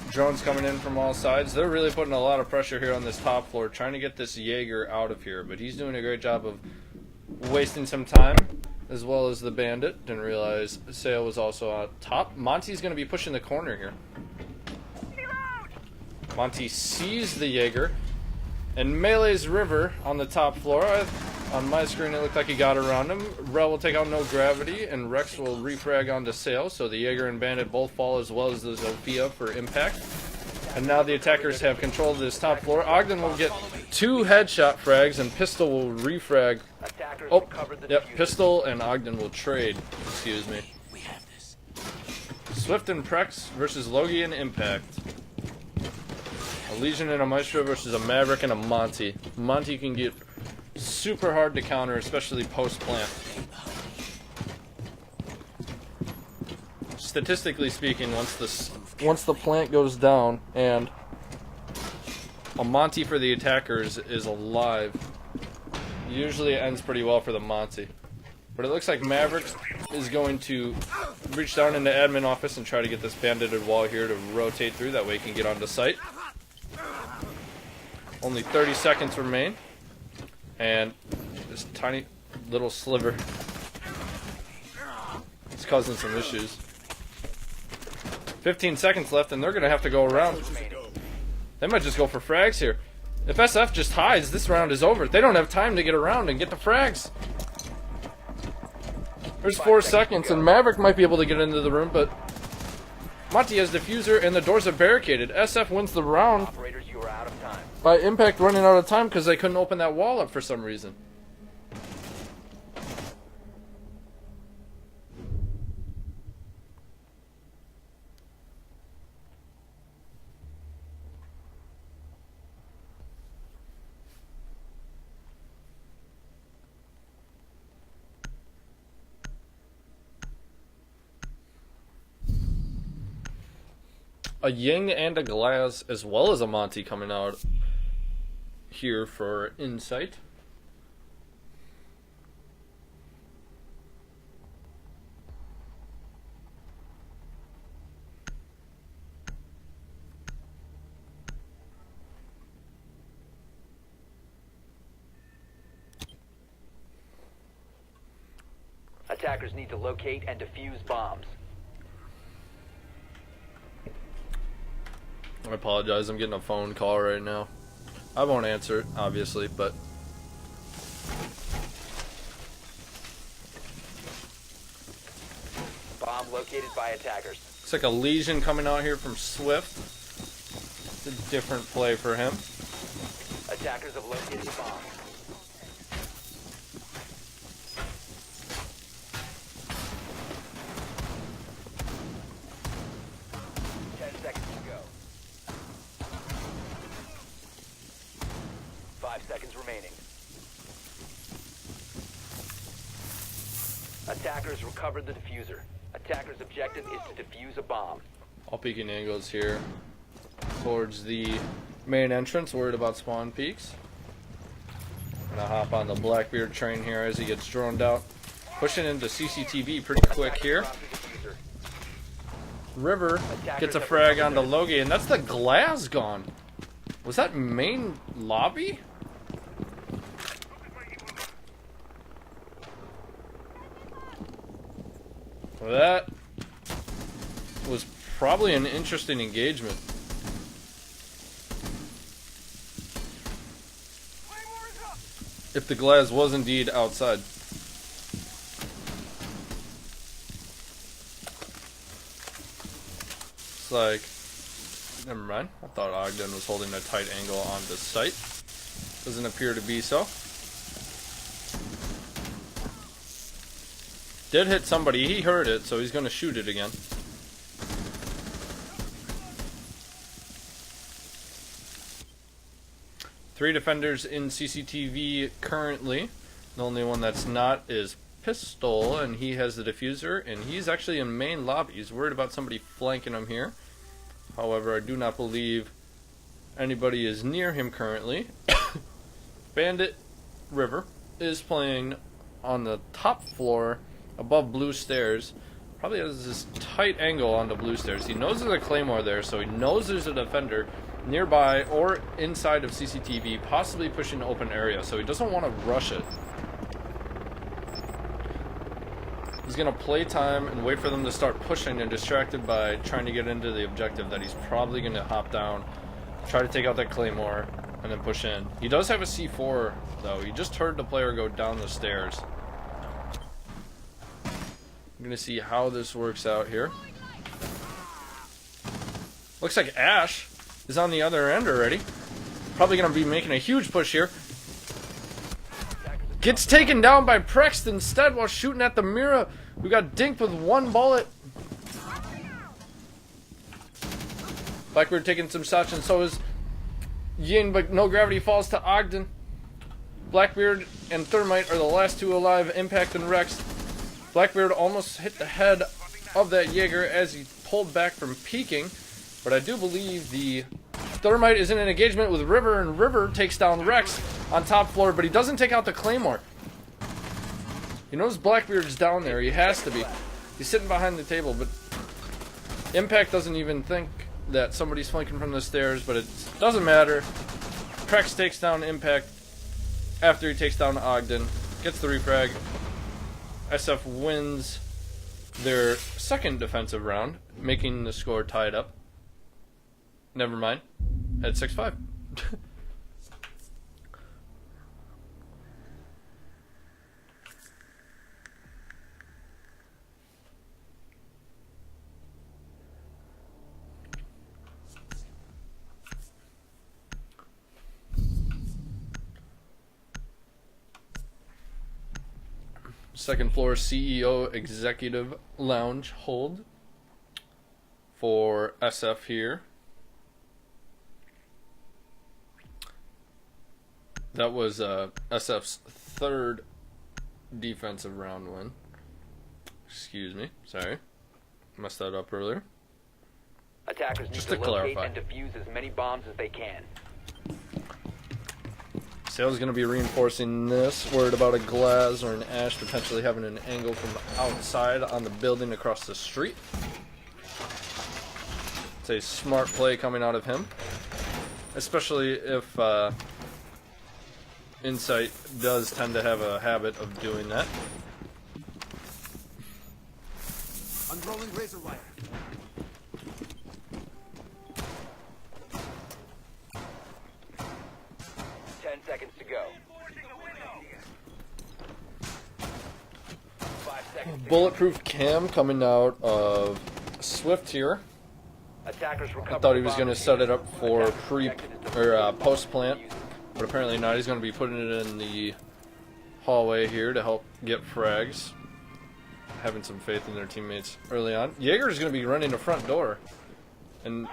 Drones coming in from all sides. They're really putting a lot of pressure here on this top floor, trying to get this Jaeger out of here. But he's doing a great job of wasting some time, as well as the Bandit. Didn't realize Sale was also out top. Monty's going to be pushing the corner here. Monty sees the Jaeger and melees River on the top floor. On my screen, it looked like he got around him. Rel will take out no gravity, and Rex will refrag onto Sale, so the Jaeger and Bandit both fall, as well as the Zofia for impact. And now the attackers have control of this top floor. Ogden will get 2 headshot frags, and Pistol will refrag. Attackers Oh, recovered the yep, diffuser. Pistol and Ogden will trade. Excuse me. Swift and Prex versus Logie and Impact. A Legion and a Maestro versus a Maverick and a Monty. Monty can get super hard to counter, especially post-plant. Statistically speaking, once the plant goes down and a Monty for the attackers is alive, usually it ends pretty well for the Monty. But it looks like Maverick is going to reach down into admin office and try to get this bandited wall here to rotate through. That way he can get onto site. Only 30 seconds remain. And this tiny little sliver is causing some issues. 15 seconds left, and they're going to have to go around. They might just go for frags here. If SF just hides, this round is over. They don't have time to get around and get the frags. There's 4 seconds, and Maverick might be able to get into the room, but Monty has diffuser, and the doors are barricaded. SF wins the round Operators, you are out of time. by Impact running out of time because they couldn't open that wall up for some reason. A Ying and a Glass, as well as a Monty coming out here for Insight. Attackers need to locate and defuse bombs. I apologize, I'm getting a phone call right now. I won't answer it, obviously, but... Bomb located by attackers. Looks like a Legion coming out here from Swift. It's a different play for him. Attackers have located the bomb. Seconds remaining. Attackers recovered the diffuser. Attackers' objective is to defuse a bomb. All peeking angles here towards the main entrance, worried about spawn peaks. Gonna hop on the Blackbeard train here as he gets droned out. Pushing into CCTV pretty quick here. River gets a frag onto Logie, and that's the glass gone. Was that main lobby? Well, that was probably an interesting engagement. If the glass was indeed outside. It's like, never mind. I thought Ogden was holding a tight angle on the site. Doesn't appear to be so. Did hit somebody. He heard it, so he's going to shoot it again. Three defenders in CCTV currently. The only one that's not is Pistol, and he has the diffuser, and he's actually in main lobby. He's worried about somebody flanking him here. However, I do not believe anybody is near him currently. Bandit River is playing on the top floor above blue stairs. Probably has this tight angle on the blue stairs. He knows there's a claymore there, so he knows there's a defender nearby or inside of CCTV, possibly pushing open area, so he doesn't want to rush it. He's going to play time and wait for them to start pushing and distracted by trying to get into the objective that he's probably going to hop down, try to take out that claymore, and then push in. He does have a C4, though. He just heard the player go down the stairs. I'm going to see how this works out here. Looks like Ash is on the other end already. Probably going to be making a huge push here. Gets taken down by Prext instead while shooting at the mirror. We got dinked with one bullet. Blackbeard taking some shots, and so is Yin, but no gravity falls to Ogden. Blackbeard and Thermite are the last two alive. Impact and Rex. Blackbeard almost hit the head of that Jaeger as he pulled back from peeking, but I do believe the Thermite is in an engagement with River, and River takes down Rex on top floor, but he doesn't take out the Claymore. He knows Blackbeard's down there. He has to be. He's sitting behind the table, but Impact doesn't even think that somebody's flanking from the stairs, but it doesn't matter. Prex takes down Impact after he takes down Ogden. Gets the refrag. SF wins their second defensive round, making the score tied up. Never mind. At 6-5. Second floor CEO Executive Lounge hold for SF here. That was SF's third defensive round win. Excuse me, sorry. Messed that up earlier. Attackers need Just to to locate clarify. and defuse as many bombs as they can. Sale's going to be reinforcing this. Worried about a Glaz or an Ash potentially having an angle from outside on the building across the street. It's a smart play coming out of him. Especially if Insight does tend to have a habit of doing that. Unrolling razor wire. Seconds to go. 5 seconds. Bulletproof cam coming out of Swift here. Attackers recover. I thought he was the going to bomb. set it up for Attackers post plant, but apparently not. He's going to be putting it in the hallway here to help get frags. Having some faith in their teammates early on. Jaeger's going to be running the front door and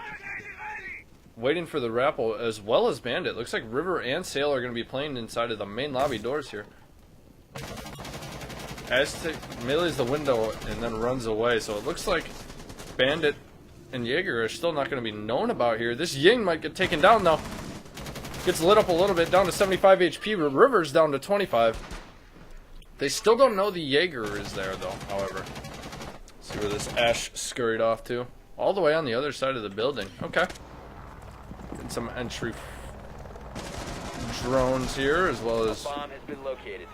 waiting for the rappel as well as Bandit. Looks like River and Sail are going to be playing inside of the main lobby doors here. Aztec melees the window and then runs away, so it looks like Bandit and Jaeger are still not going to be known about here. This Ying might get taken down though. Gets lit up a little bit, down to 75 HP, but River's down to 25. They still don't know the Jaeger is there, though, however. See where this Ash scurried off to. All the way on the other side of the building. Okay. Getting some entry drones here, as well as... Bomb has been located.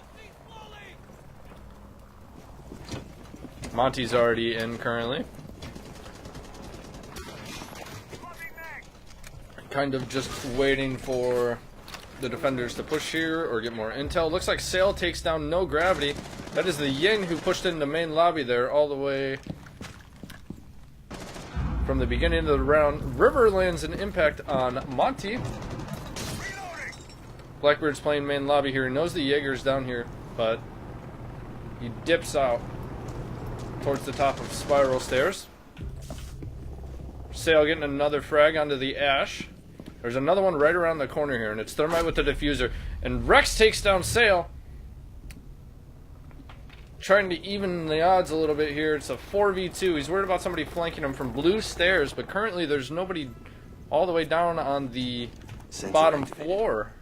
Monty's already in currently. Kind of just waiting for the defenders to push here or get more intel. Looks like Sail takes down No Gravity. That is the Ying who pushed into the main lobby there all the way from the beginning of the round. River lands an impact on Monty. Blackbird's playing main lobby here. He knows the Jaeger's down here, but he dips out towards the top of Spiral Stairs. Sail getting another frag onto the Ash. There's another one right around the corner here, and it's Thermite with the diffuser. And Rex takes down Sail. Trying to even the odds a little bit here. It's a 4v2. He's worried about somebody flanking him from blue stairs, but currently there's nobody all the way down on the bottom floor.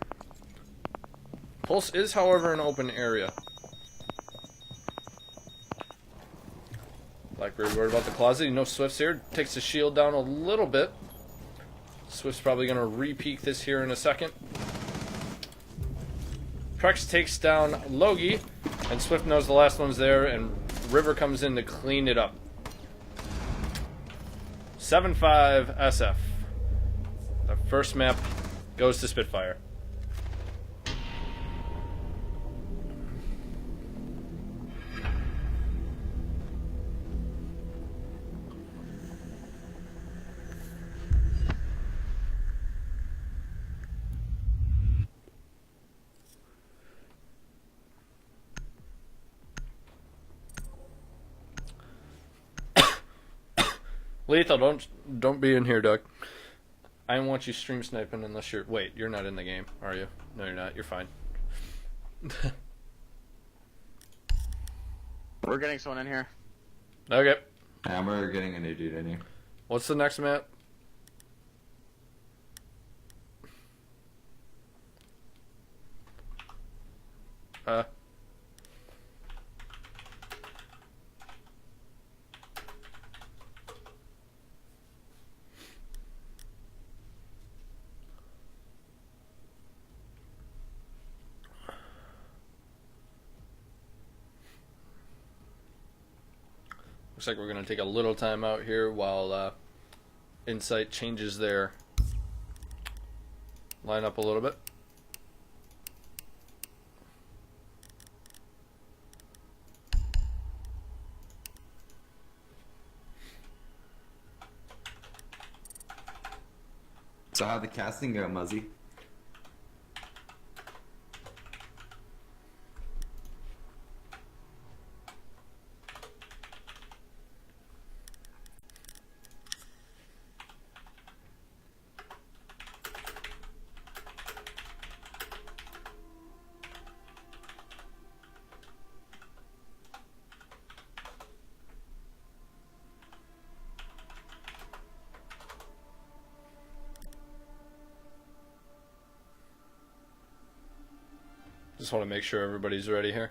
Pulse is, however, an open area. Blackbird worried about the closet. You know Swift's here. Takes the shield down a little bit. Swift's probably going to re-peek this here in a second. Prex takes down Logie, and Swift knows the last one's there, and River comes in to clean it up. 7-5 SF. The first map goes to Spitfire. Lethal, don't be in here, Doug. I don't want you stream sniping unless you're... Wait, you're not in the game, are you? No, you're not. You're fine. We're getting someone in here. Okay. Yeah, we're getting a new dude in here. What's the next map? Looks like we're going to take a little time out here while Insight changes their lineup a little bit. So how'd the casting go, Muzzy? Just want to make sure everybody's ready here.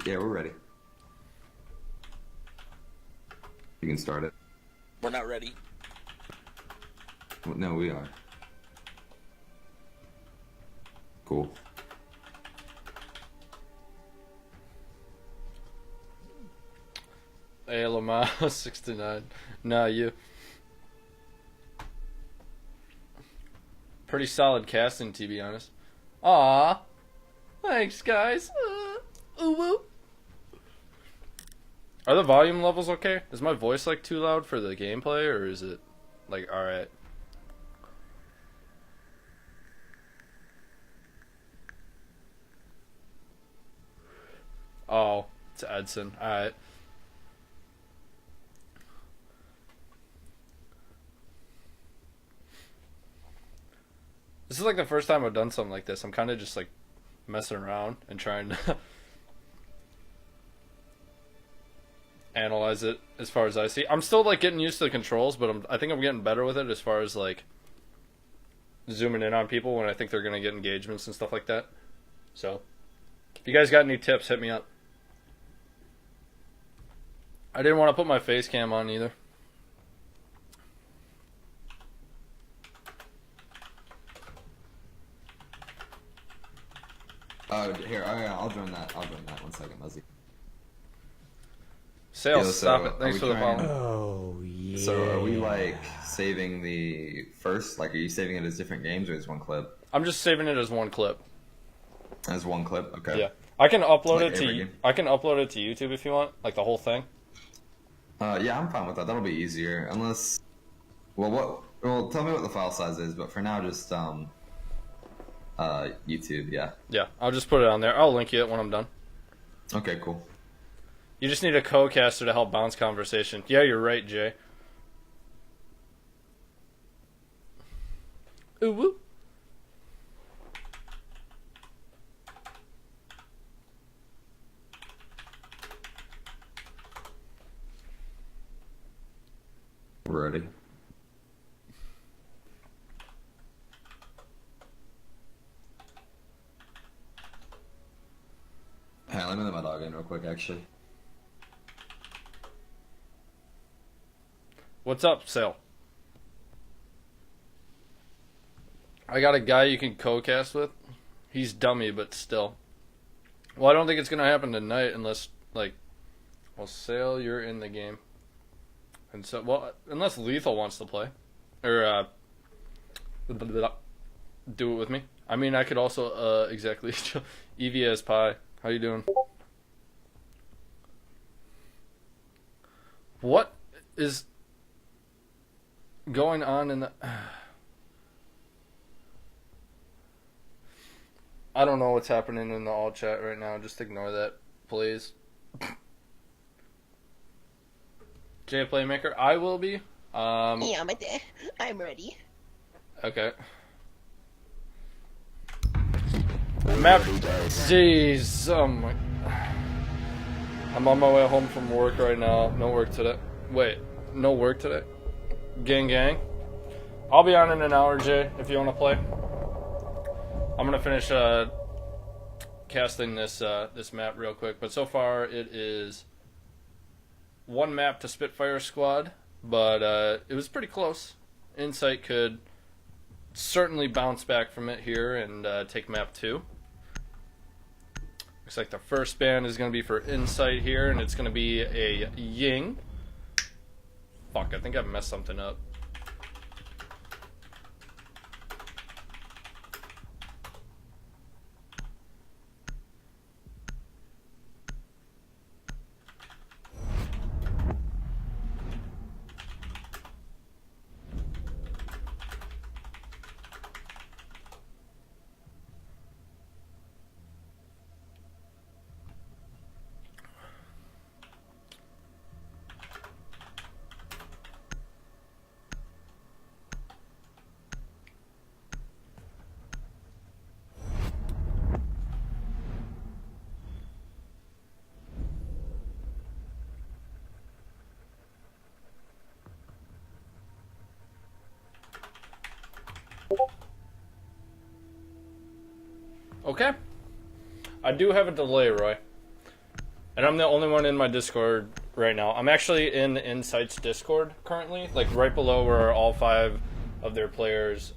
Yeah, we're ready. You can start it. We're not ready. Well, no, we are. Cool. Hey, Lamar, 69. Nah, you. Pretty solid casting, to be honest. Aw. Thanks, guys. Ooh, woo. Are the volume levels okay? Is my voice, like, too loud for the gameplay, or is it, like, alright? Oh, it's Edson. Alright. This is like the first time I've done something like this. I'm kind of just like messing around and trying to analyze it as far as I see. I'm still like getting used to the controls, but I think I'm getting better with it as far as like zooming in on people when I think they're gonna get engagements and stuff like that. So, if you guys got any tips, hit me up. I didn't want to put my face cam on either. Oh, here, I'll join that. I'll join that. 1 second, Muzzy. Sales, Yo, stop it. Thanks for the trying- follow. Oh, yeah. So are we like saving the first? Like, are you saving it as different games or as one clip? I'm just saving it as one clip. As one clip, okay. Yeah, I can upload Like it every to game? I can upload it to YouTube if you want, like the whole thing. Yeah, I'm fine with that. That'll be easier, unless. Well, tell me what the file size is, but for now, just YouTube. Yeah. Yeah, I'll just put it on there. I'll link you it when I'm done. Okay, cool. You just need a co-caster to help bounce conversation. Yeah, you're right, Jay. Ooh woo. We're ready. Hey, let me let my dog in real quick, actually. What's up, Sale? I got a guy you can co-cast with. He's dummy, but still. Well, I don't think it's gonna happen tonight unless, like, well, Sale, you're in the game. And so, well, unless Lethal wants to play. Or, do it with me. I mean, I could also, exactly. EVS Pie. How you doing? What is going on in the... I don't know what's happening in the all chat right now. Just ignore that, please. Jay Playmaker, I will be. Yeah, I'm ready. Okay. Map. Jeez. I'm on my way home from work right now. No work today. Wait, no work today? Gang. I'll be on in an hour, Jay, if you want to play. I'm gonna finish casting this this map real quick, but so far it is one map to Spitfire squad, but it was pretty close. Insight could certainly bounce back from it here and take map 2. Looks like the first ban is gonna be for Insight here, and it's gonna be a Ying. Fuck, I think I messed something up. Okay. I do have a delay, Roy. And I'm the only one in my Discord right now. I'm actually in Insight's Discord currently, like right below where all 5 of their players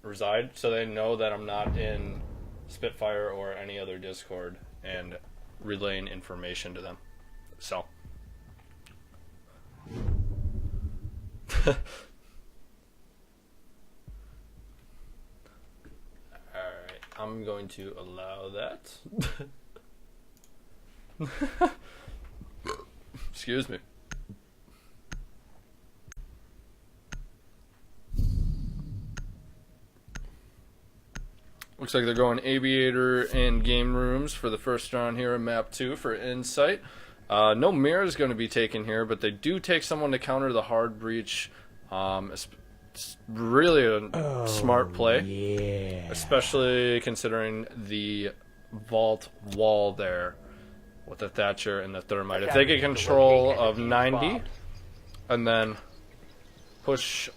reside, so they know that I'm not in Spitfire or any other Discord and relaying information to them. So. I'm going to allow that. Excuse me. Looks like they're going Aviator and Game Rooms for the first round here in map 2 for Insight. No mirror is going to be taken here, but they do take someone to counter the hard breach. It's really a smart play, especially considering the vault wall there with the Thatcher and the Thermite. If they get control of 90 and then push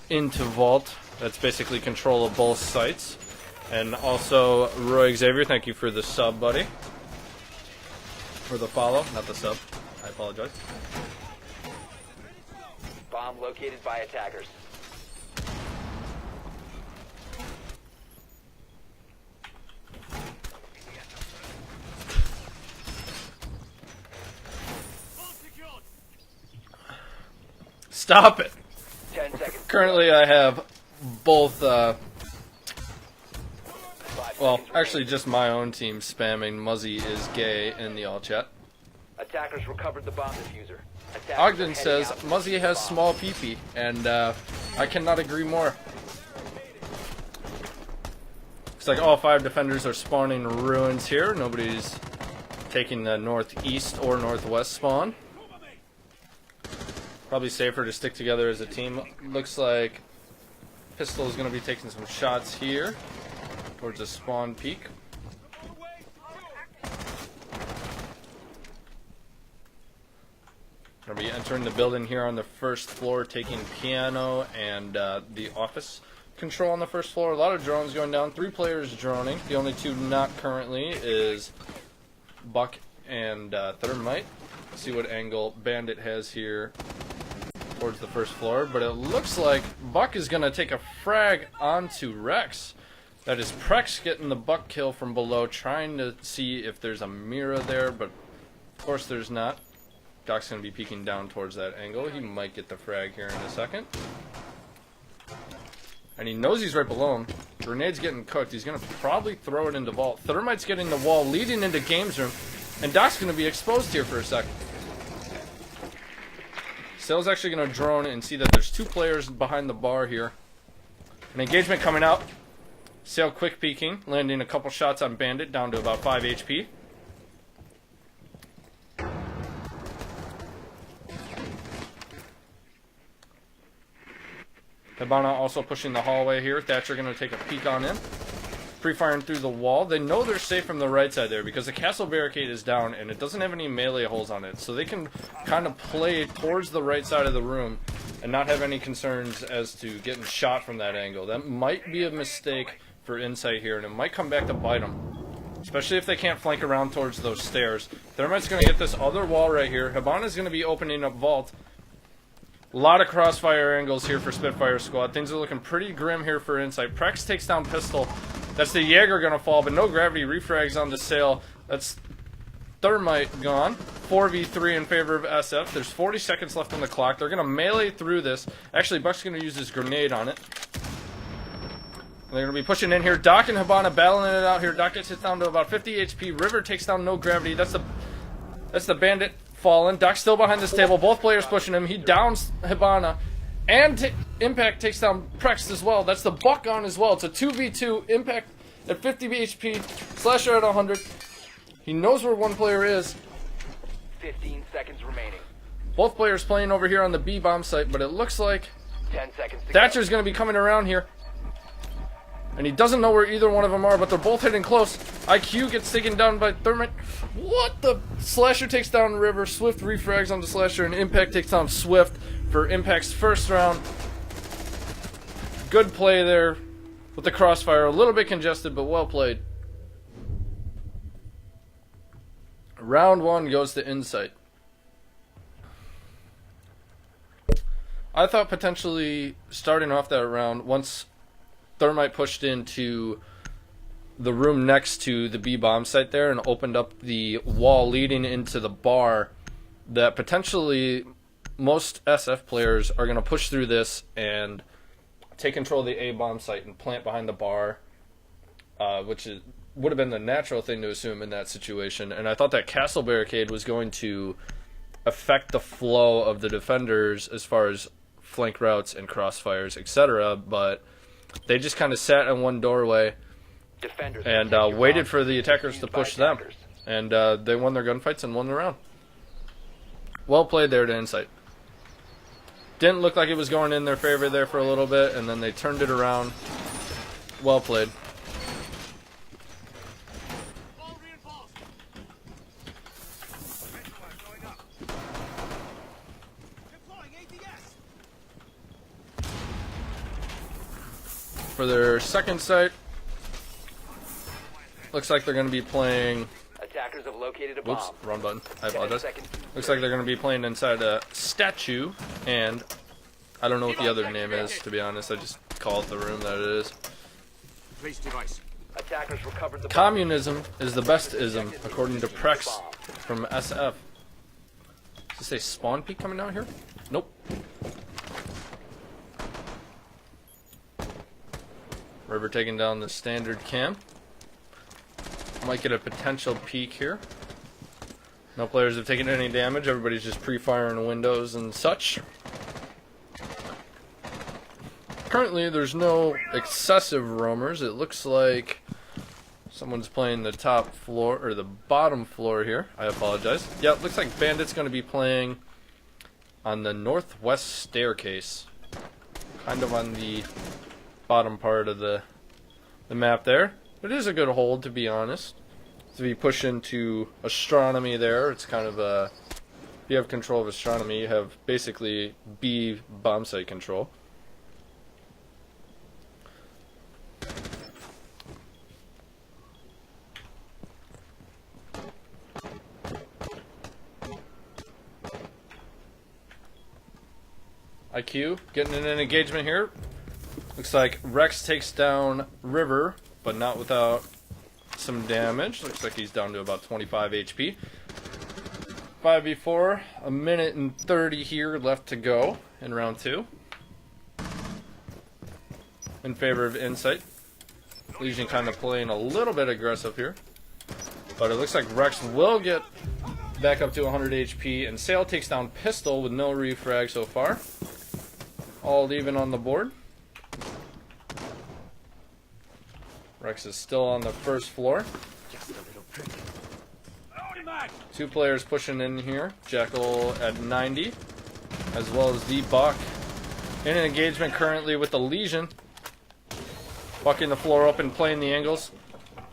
into Vault, that's basically control of both sites. And also, Roy Xavier, thank you for the sub, buddy. For the follow, not the sub. I apologize. Bomb located by attackers. Stop it! 10 seconds. Currently, I have both, 5 well, seconds actually remaining. just my own team spamming Muzzy is gay in the all chat. Attackers recovered the bomb diffuser. Attackers are Ogden heading says out to Muzzy defuse the has bomb. small pee-pee, and I cannot agree more. Looks like all 5 defenders are spawning ruins here. Nobody's taking the northeast or northwest spawn. Probably safer to stick together as a team. Looks like Pistol is going to be taking some shots here towards the spawn peak. Going to be entering the building here on the first floor, taking piano and the office control on the first floor. A lot of drones going down. 3 players droning. The only 2 not currently is Buck and Thermite. See what angle Bandit has here towards the first floor. But it looks like Buck is going to take a frag onto Rex. That is Prex getting the Buck kill from below, trying to see if there's a Mira there, but of course there's not. Doc's going to be peeking down towards that angle. He might get the frag here in a second. And he knows he's right below him. Grenade's getting cooked. He's going to probably throw it into Vault. Thermite's getting the wall leading into Games Room. And Doc's going to be exposed here for a second. Sail's actually going to drone and see that there's 2 players behind the bar here. An engagement coming out. Sail quick peeking, landing a couple shots on Bandit down to about 5 HP. Hibana also pushing the hallway here. Thatcher going to take a peek on him. Pre-firing through the wall. They know they're safe from the right side there because the castle barricade is down and it doesn't have any melee holes on it. So they can kind of play towards the right side of the room and not have any concerns as to getting shot from that angle. That might be a mistake for Insight here, and it might come back to bite them. Especially if they can't flank around towards those stairs. Thermite's going to get this other wall right here. Hibana's going to be opening up Vault. A lot of crossfire angles here for Spitfire squad. Things are looking pretty grim here for Insight. Prex takes down Pistol. That's the Jaeger going to fall, but no gravity refrags on the Sail. That's Thermite gone. 4v3 in favor of SF. There's 40 seconds left on the clock. They're going to melee through this. Actually, Buck's going to use his grenade on it. They're going to be pushing in here. Doc and Hibana battling it out here. Doc gets hit down to about 50 HP. River takes down no gravity. That's the Bandit fallen. Doc's still behind this table. Both players pushing him. He downs Hibana. And Impact takes down Prex as well. That's the Buck on as well. It's a 2v2. Impact at 50 HP. Slasher at 100. He knows where one player is. 15 seconds remaining. Both players playing over here on the B bomb site, but it looks like 10 seconds to Thatcher's going to be coming around here. And he doesn't know where either one of them are, but they're both hitting close. IQ gets taken down by Thermite. What the? Slasher takes down River. Swift refrags on the Slasher, and Impact takes down Swift for Impact's first round. Good play there with the crossfire. A little bit congested, but well played. Round 1 goes to Insight. I thought potentially starting off that round, once Thermite pushed into the room next to the B bomb site there and opened up the wall leading into the bar, that potentially most SF players are going to push through this and take control of the A bomb site and plant behind the bar, which would have been the natural thing to assume in that situation. And I thought that castle barricade was going to affect the flow of the defenders as far as flank routes and crossfires, etc., but they just kind of sat in one doorway Defenders and waited for the attackers to push them. And they won their gunfights and won the round. Well played there to Insight. Didn't look like it was going in their favor there for a little bit, and then they turned it around. Well played. for their second site. Looks like they're going to be playing... Attackers have located a Whoops, bomb. wrong button. I 10 apologize. seconds. Looks like they're going to be playing inside a statue, and I don't know what the other name is, to be honest. I just call it the room that it is. Place device. Attackers recovered the bomb. Communism is the best ism, according to Prex from SF. Does it say spawn peak coming down here? Nope. River taking down the standard cam. Might get a potential peek here. No players have taken any damage. Everybody's just pre-firing windows and such. Currently, there's no excessive roamers. It looks like someone's playing the top floor, or the bottom floor here. I apologize. Yeah, it looks like Bandit's going to be playing on the northwest staircase. Kind of on the bottom part of the map there. It is a good hold, to be honest. To be pushed into astronomy there, it's kind of a... If you have control of astronomy, you have basically B bomb site control. IQ getting in an engagement here. Looks like Rex takes down River, but not without some damage. Looks like he's down to about 25 HP. 5v4, a minute and 30 here left to go in round 2. In favor of Insight. Legion kind of playing a little bit aggressive here. But it looks like Rex will get back up to 100 HP, and Sail takes down Pistol with no refrag so far. All even on the board. Rex is still on the first floor. Two players pushing in here. Jackal at 90, as well as the Buck. In an engagement currently with the Legion. Bucking the floor open, playing the angles.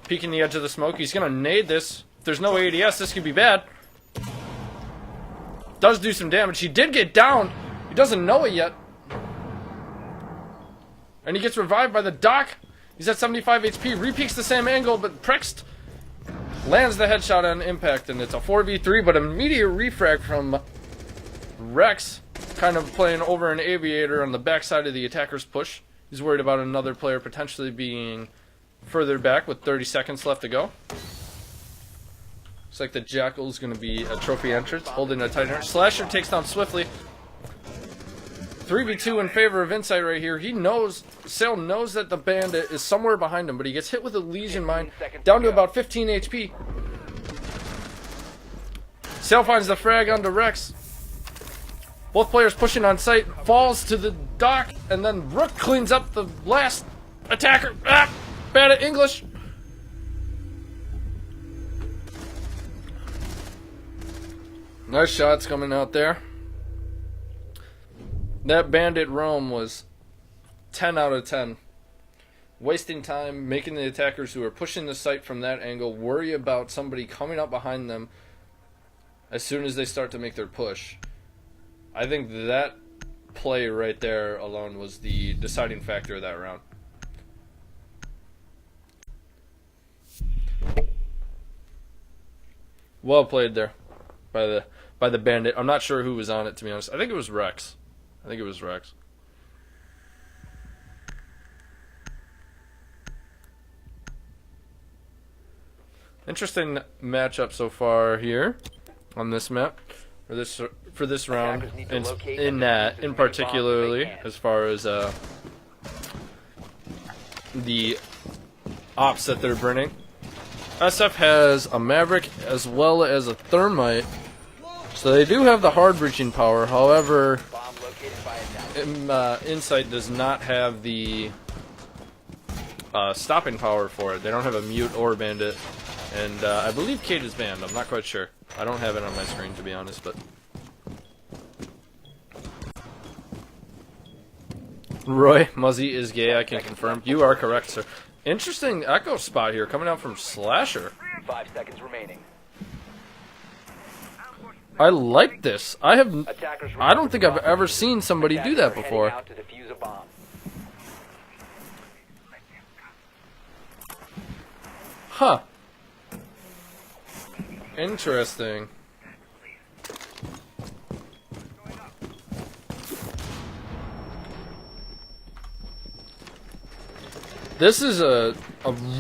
Peeking the edge of the smoke. He's going to nade this. If there's no ADS, this could be bad. Does do some damage. He did get down. He doesn't know it yet. And he gets revived by the Doc. He's at 75 HP. Repeaks the same angle, but Prext lands the headshot on impact, and it's a 4v3, but immediate refrag from Rex, kind of playing over an aviator on the backside of the attacker's push. He's worried about another player potentially being further back with 30 seconds left to go. Looks like the Jackal's going to be a trophy entrance, holding a tighter. Slasher takes down Swiftly. 3v2 in favor of Insight right here. He knows, Sail knows that the Bandit is somewhere behind him, but he gets hit with a Legion Mine, down to about 15 HP. Sail finds the frag onto Rex. Both players pushing on site, falls to the Dock, and then Rook cleans up the last attacker. Ah! Bad at English. Nice shots coming out there. That Bandit roam was 10 out of 10. Wasting time, making the attackers who are pushing the site from that angle worry about somebody coming up behind them as soon as they start to make their push. I think that play right there alone was the deciding factor of that round. Well played there by the Bandit. I'm not sure who was on it, to be honest. I think it was Rex. Interesting matchup so far here on this map for this round, in particularly as far as the ops that they're bringing. SF has a Maverick as well as a Thermite, so they do have the hard breaching power. However, Insight does not have the stopping power for it. They don't have a mute or bandit, and I believe Kate is banned. I'm not quite sure. I don't have it on my screen, to be honest, but Roy Muzzy is gay. I can confirm. You are correct, sir. Interesting echo spot here coming out from Slasher. 5 seconds remaining. I like this. I don't think I've ever seen somebody do that before. Huh. Interesting. This is a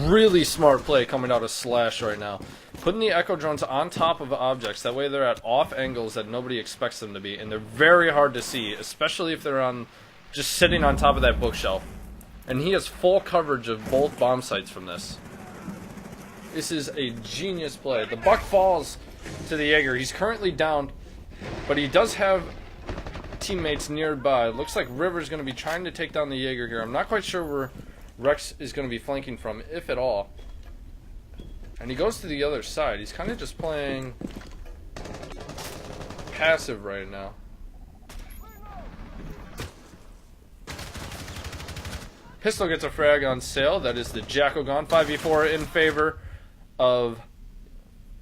really smart play coming out of Slash right now. Putting the Echo drones on top of objects, that way they're at off angles that nobody expects them to be, and they're very hard to see, especially if they're on just sitting on top of that bookshelf. And he has full coverage of both bomb sites from this. This is a genius play. The buck falls to the Jaeger. He's currently down, but he does have teammates nearby. Looks like River's going to be trying to take down the Jaeger here. I'm not quite sure where Rex is going to be flanking from, if at all. And he goes to the other side. He's kind of just playing passive right now. Pistol gets a frag on sale. That is the Jackal gone. 5v4 in favor of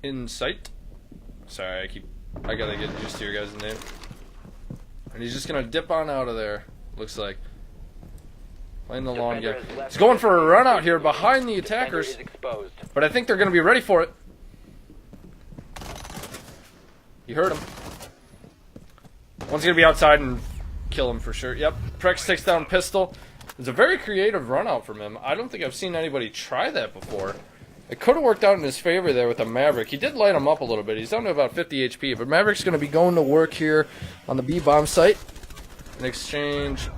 Insight. Sorry, I gotta get used to your guys' name. And he's just gonna dip on out of there, looks like. Playing the long game. He's going for a run out here behind the attackers. But I think they're gonna be ready for it. You heard him. One's gonna be outside and kill him for sure. Yep. Prex takes down Pistol. It's a very creative run out from him. I don't think I've seen anybody try that before. It could have worked out in his favor there with the Maverick. He did light him up a little bit. He's down to about 50 HP. But Maverick's going to be going to work here on the B-bomb site. An exchange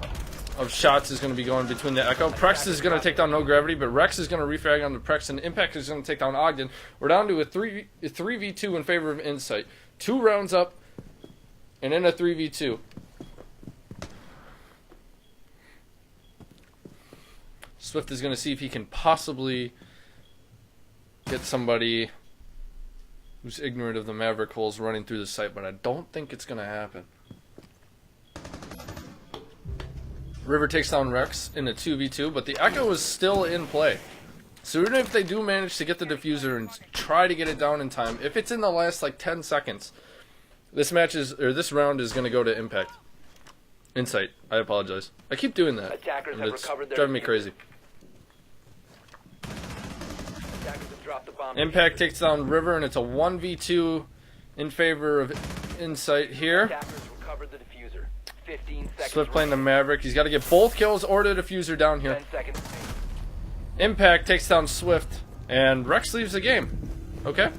of shots is going to be going between the Echo. Prex is going to take down No Gravity, but Rex is going to refrag on the Prex, and Impact is going to take down Ogden. We're down to a 3v2 in favor of Insight. 2 rounds up, and in a 3v2. Swift is going to see if he can possibly get somebody who's ignorant of the Maverick holes running through the site, but I don't think it's going to happen. River takes down Rex in a 2v2, but the Echo is still in play. So even if they do manage to get the diffuser and try to get it down in time, if it's in the last like 10 seconds, this round is going to go to Impact. Insight. I apologize. I keep doing that. Attackers have It's recovered their driving me diffuser. crazy. Attackers have dropped the bomb. Impact takes down River, and it's a 1v2 in favor of Insight here. Attackers recovered the diffuser. 15 seconds. Swift playing the Maverick. He's got to get both kills or the diffuser down here. 10 seconds. Impact takes down Swift, and Rex leaves the game. Okay.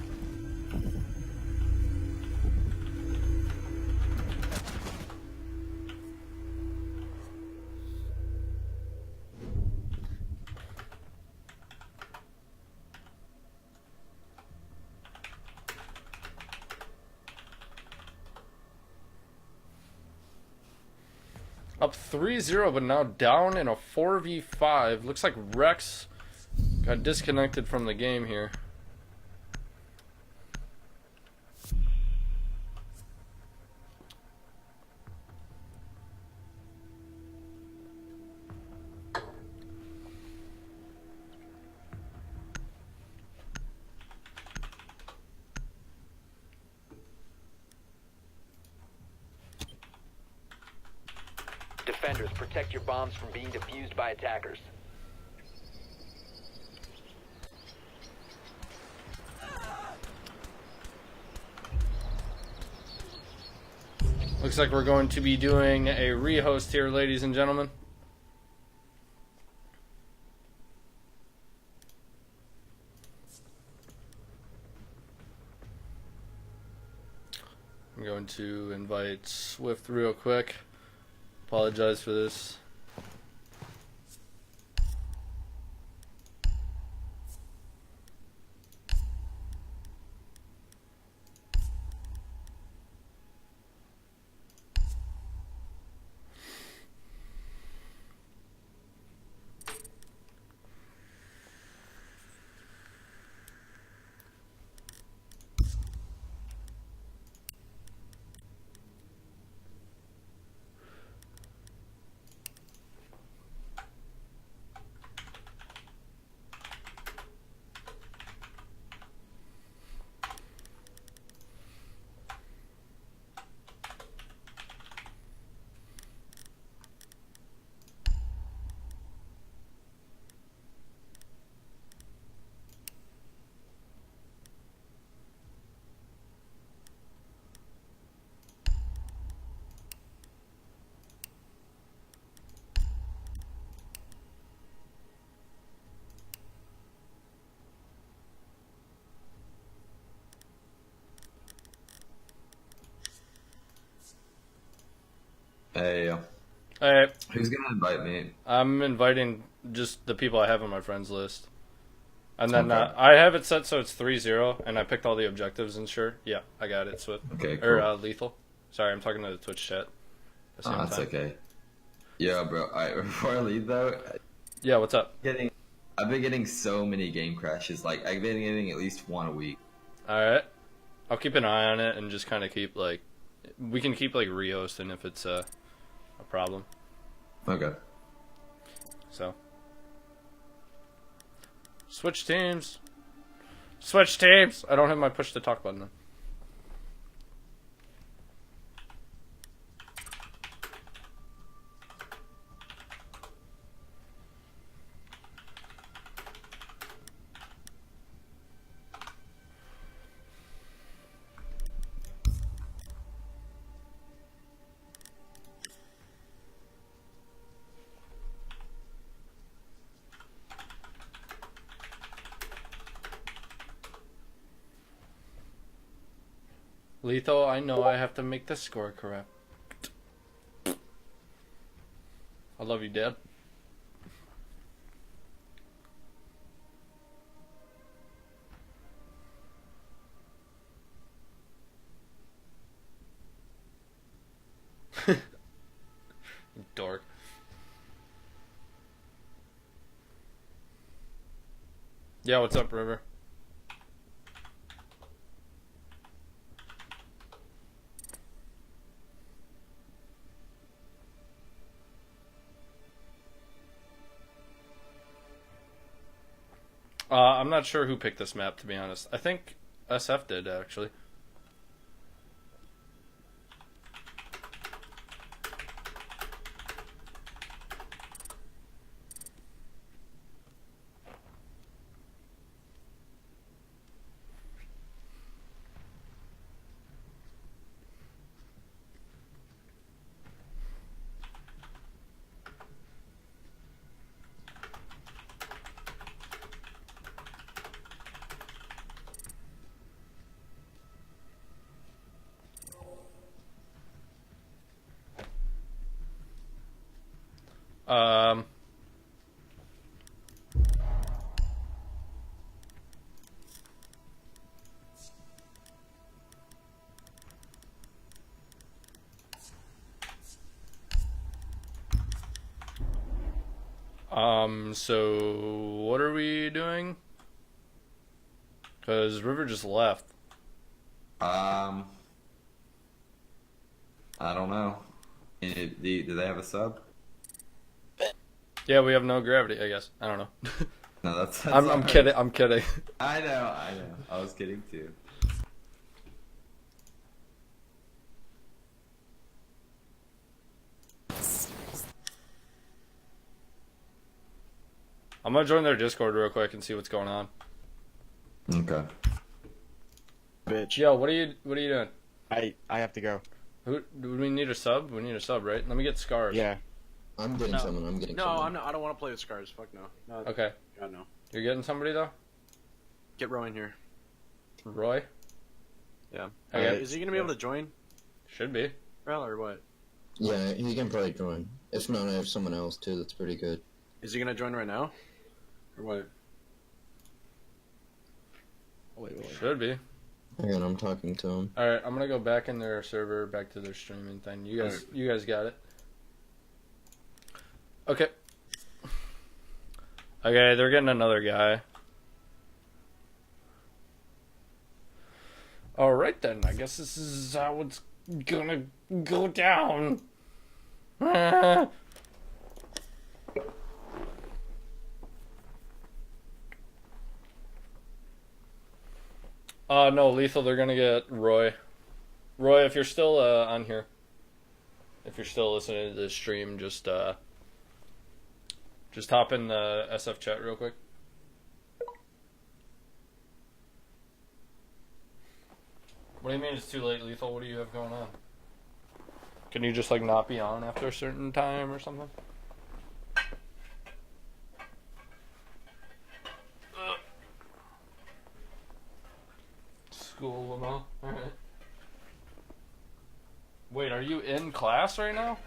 Up 3-0, but now down in a 4v5. Looks like Rex got disconnected from the game here. Defenders, protect your bombs from being defused by attackers. Looks like we're going to be doing a rehost here, ladies and gentlemen. I'm going to invite Swift real quick. Apologize for this. Hey, Hey, who's gonna invite me? I'm inviting just the people I have on my friends list. And then Okay. I have it set so it's 3-0, and I picked all the objectives and sure. Yeah, I got it, Swift. Okay, Or cool. Lethal. Sorry, I'm talking to the Twitch chat. At the same That's time. okay. Yeah, bro. Before I leave though, Yeah, what's up? I've been getting so many game crashes. Like I've been getting at least one a week. Alright. I'll keep an eye on it and just kind of keep, like... We can keep, like, re-hosting if it's a problem. Okay. So... Switch teams! Switch teams! I don't have my push to talk button on. Lethal, I know I have to make the score correct. I love you, Dad. Dork. Yeah, what's up, River? I'm not sure who picked this map, to be honest. I think SF did, actually. Um... So what are we doing? Because River just left. I don't know. Do they have a sub? Yeah, we have no gravity, I guess. I don't know. No, that's I'm alright. kidding. I'm kidding. I know. I was kidding too. I'm gonna join their Discord real quick and see what's going on. Okay. Bitch. Yo, what are you doing? I have to go. Do we need a sub? We need a sub, right? Let me get scars. Yeah. I'm getting someone. I'm getting No, someone. I'm not, I don't want to play with scars. Fuck no. No. Okay. God no. You're getting somebody though? Get Rowan here. Roy? Yeah. Okay. Is he gonna be able to join, Should be. Rel, or what? Yeah, he can probably join. If not, I have someone else too. That's pretty good. Is he gonna join right now, or what? Oh, wait. Should be. Hang on, I'm talking to him. All right, I'm gonna go back in their server, back to their streaming thing. You guys got it. Okay. Okay, they're getting another guy. All right then. I guess this is how it's gonna go down. No, Lethal, they're gonna get Roy. Roy, if you're still on here, if you're still listening to this stream, just hop in the SF chat real quick. What do you mean it's too late, Lethal? What do you have going on? Can you just like not be on after a certain time or something? School Lamar. Alright. Wait, are you in class right now?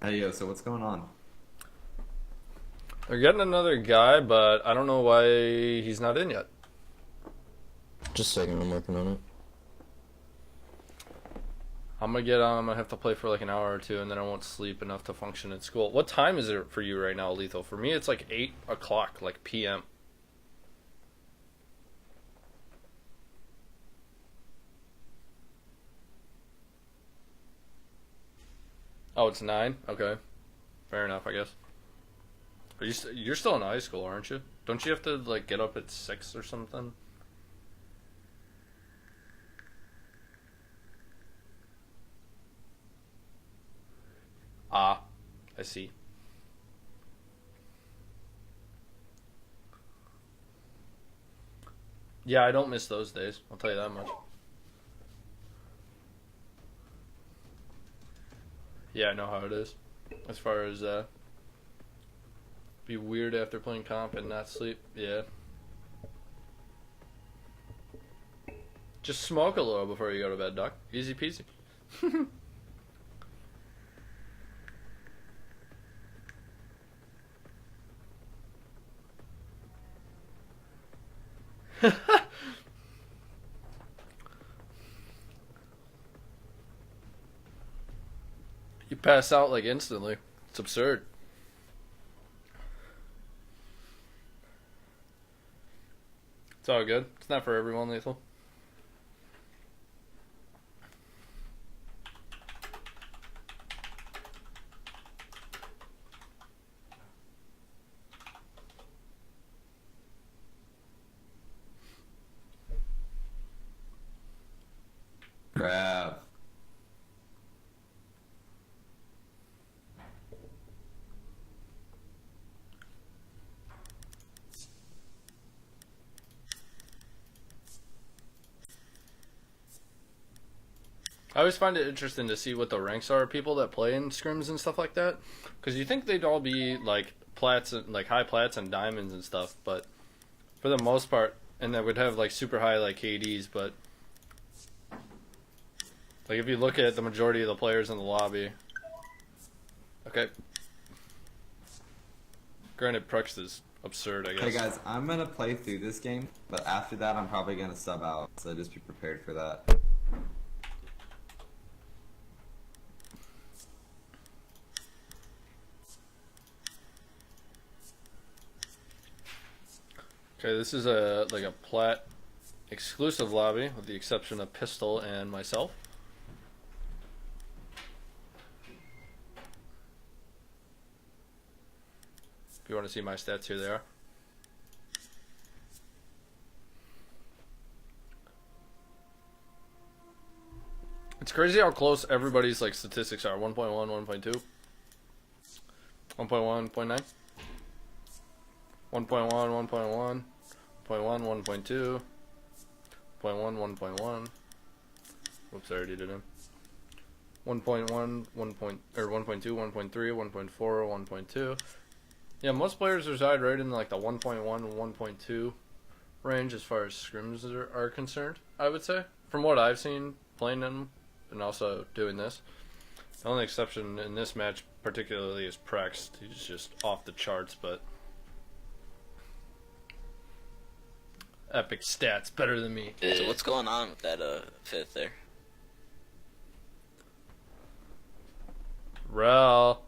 Hey, yo, so what's going on? They're getting another guy, but I don't know why he's not in yet. Just a second, I'm working on it. I'm gonna have to play for like an hour or two, and then I won't sleep enough to function at school. What time is it for you right now, Lethal? For me, it's like 8 o'clock, like p.m. Oh, it's 9? Okay. Fair enough, I guess. Are you're still in high school, aren't you? Don't you have to like get up at 6 or something? Ah, I see. Yeah, I don't miss those days. I'll tell you that much. Yeah, I know how it is. As far as be weird after playing comp and not sleep. Yeah. Just smoke a little before you go to bed, Doc. Easy peasy. You pass out like instantly. It's absurd. It's all good. It's not for everyone, Lethal. Crap. I always find it interesting to see what the ranks are of people that play in scrims and stuff like that. Because you think they'd all be like plats, and, like high plats and diamonds and stuff, but for the most part, and that would have like super high like KDs, but like if you look at the majority of the players in the lobby, okay. Granted, Prux is absurd, I guess. Hey guys, I'm gonna play through this game, but after that I'm probably gonna sub out, so just be prepared for that. Okay, this is a like a plat exclusive lobby with the exception of Pistol and myself. If you want to see my stats, here they are. It's crazy how close everybody's like statistics are. 1.1, 1.2, 1.1, 0.9. 1.1, 1.1, 0.1, 1.2, 0.1, 1.1. Whoops, I already did it. 1.1, 1.2, 1.3, 1.4, 1.2. Yeah, most players reside right in like the 1.1, 1.2 range as far as scrims are concerned, I would say. From what I've seen playing them and also doing this. The only exception in this match particularly is Prex. He's just off the charts, but epic stats, better than me. So what's going on with that fifth there? Rel.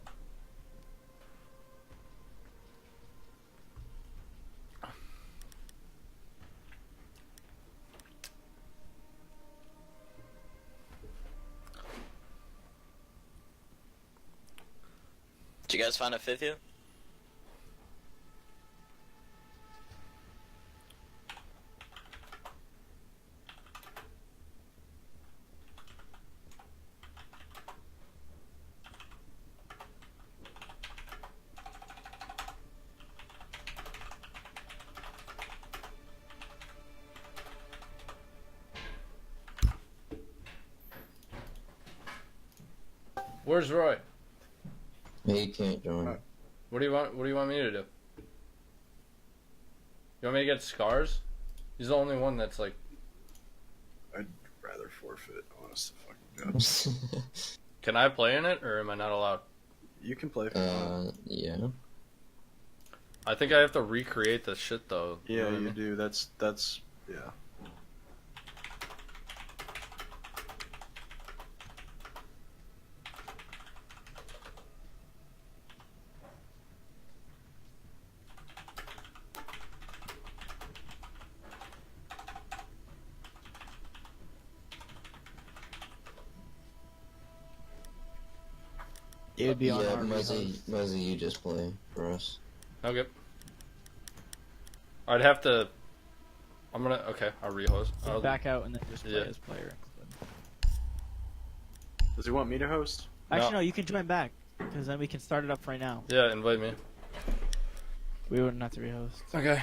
Did you guys find a fifth yet? Where's Roy? He can't join. What do you want? What do you want me to do? You want me to get scars? He's the only one that's like. I'd rather forfeit, honest to fucking God. Can I play in it, or am I not allowed? You can play. If you want. Yeah. I think I have to recreate this shit though. Yeah, know what I you mean? do. That's yeah. It would be on Yeah, our Muzzy, you just play for us. Okay. I'd have to. I'm gonna. Okay, I'll rehost. I'll, back out and then just play Yeah. as player. Does he want me to host? Actually, no, you can join back because then we can start it up right now. Yeah, invite me. We wouldn't have to rehost. Okay.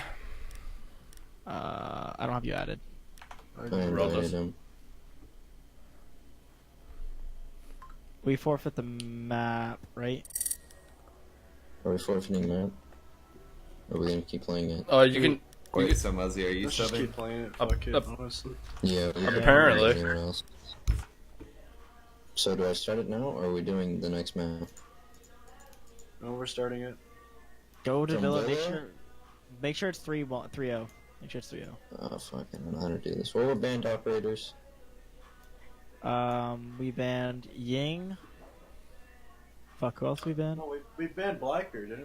I don't have you added. I Roll invited this. him. We forfeit the map, right? Are we forfeiting map? Or are we gonna keep playing it? You can. Wait, so Muzzy, are you Let's just subbing? keep playing it. Up- Fuck it, up. honestly. Yeah. we don't Apparently. have anywhere else. So do I start it now, or are we doing the next map? No, we're starting it. Go to From Villa. Villa? Make sure it's 3-0. Make sure it's 3-0. Oh fuck, I don't know how to do this. What were band operators? We banned Ying. Fuck, who else we banned? No, we banned Blackbeard, didn't we?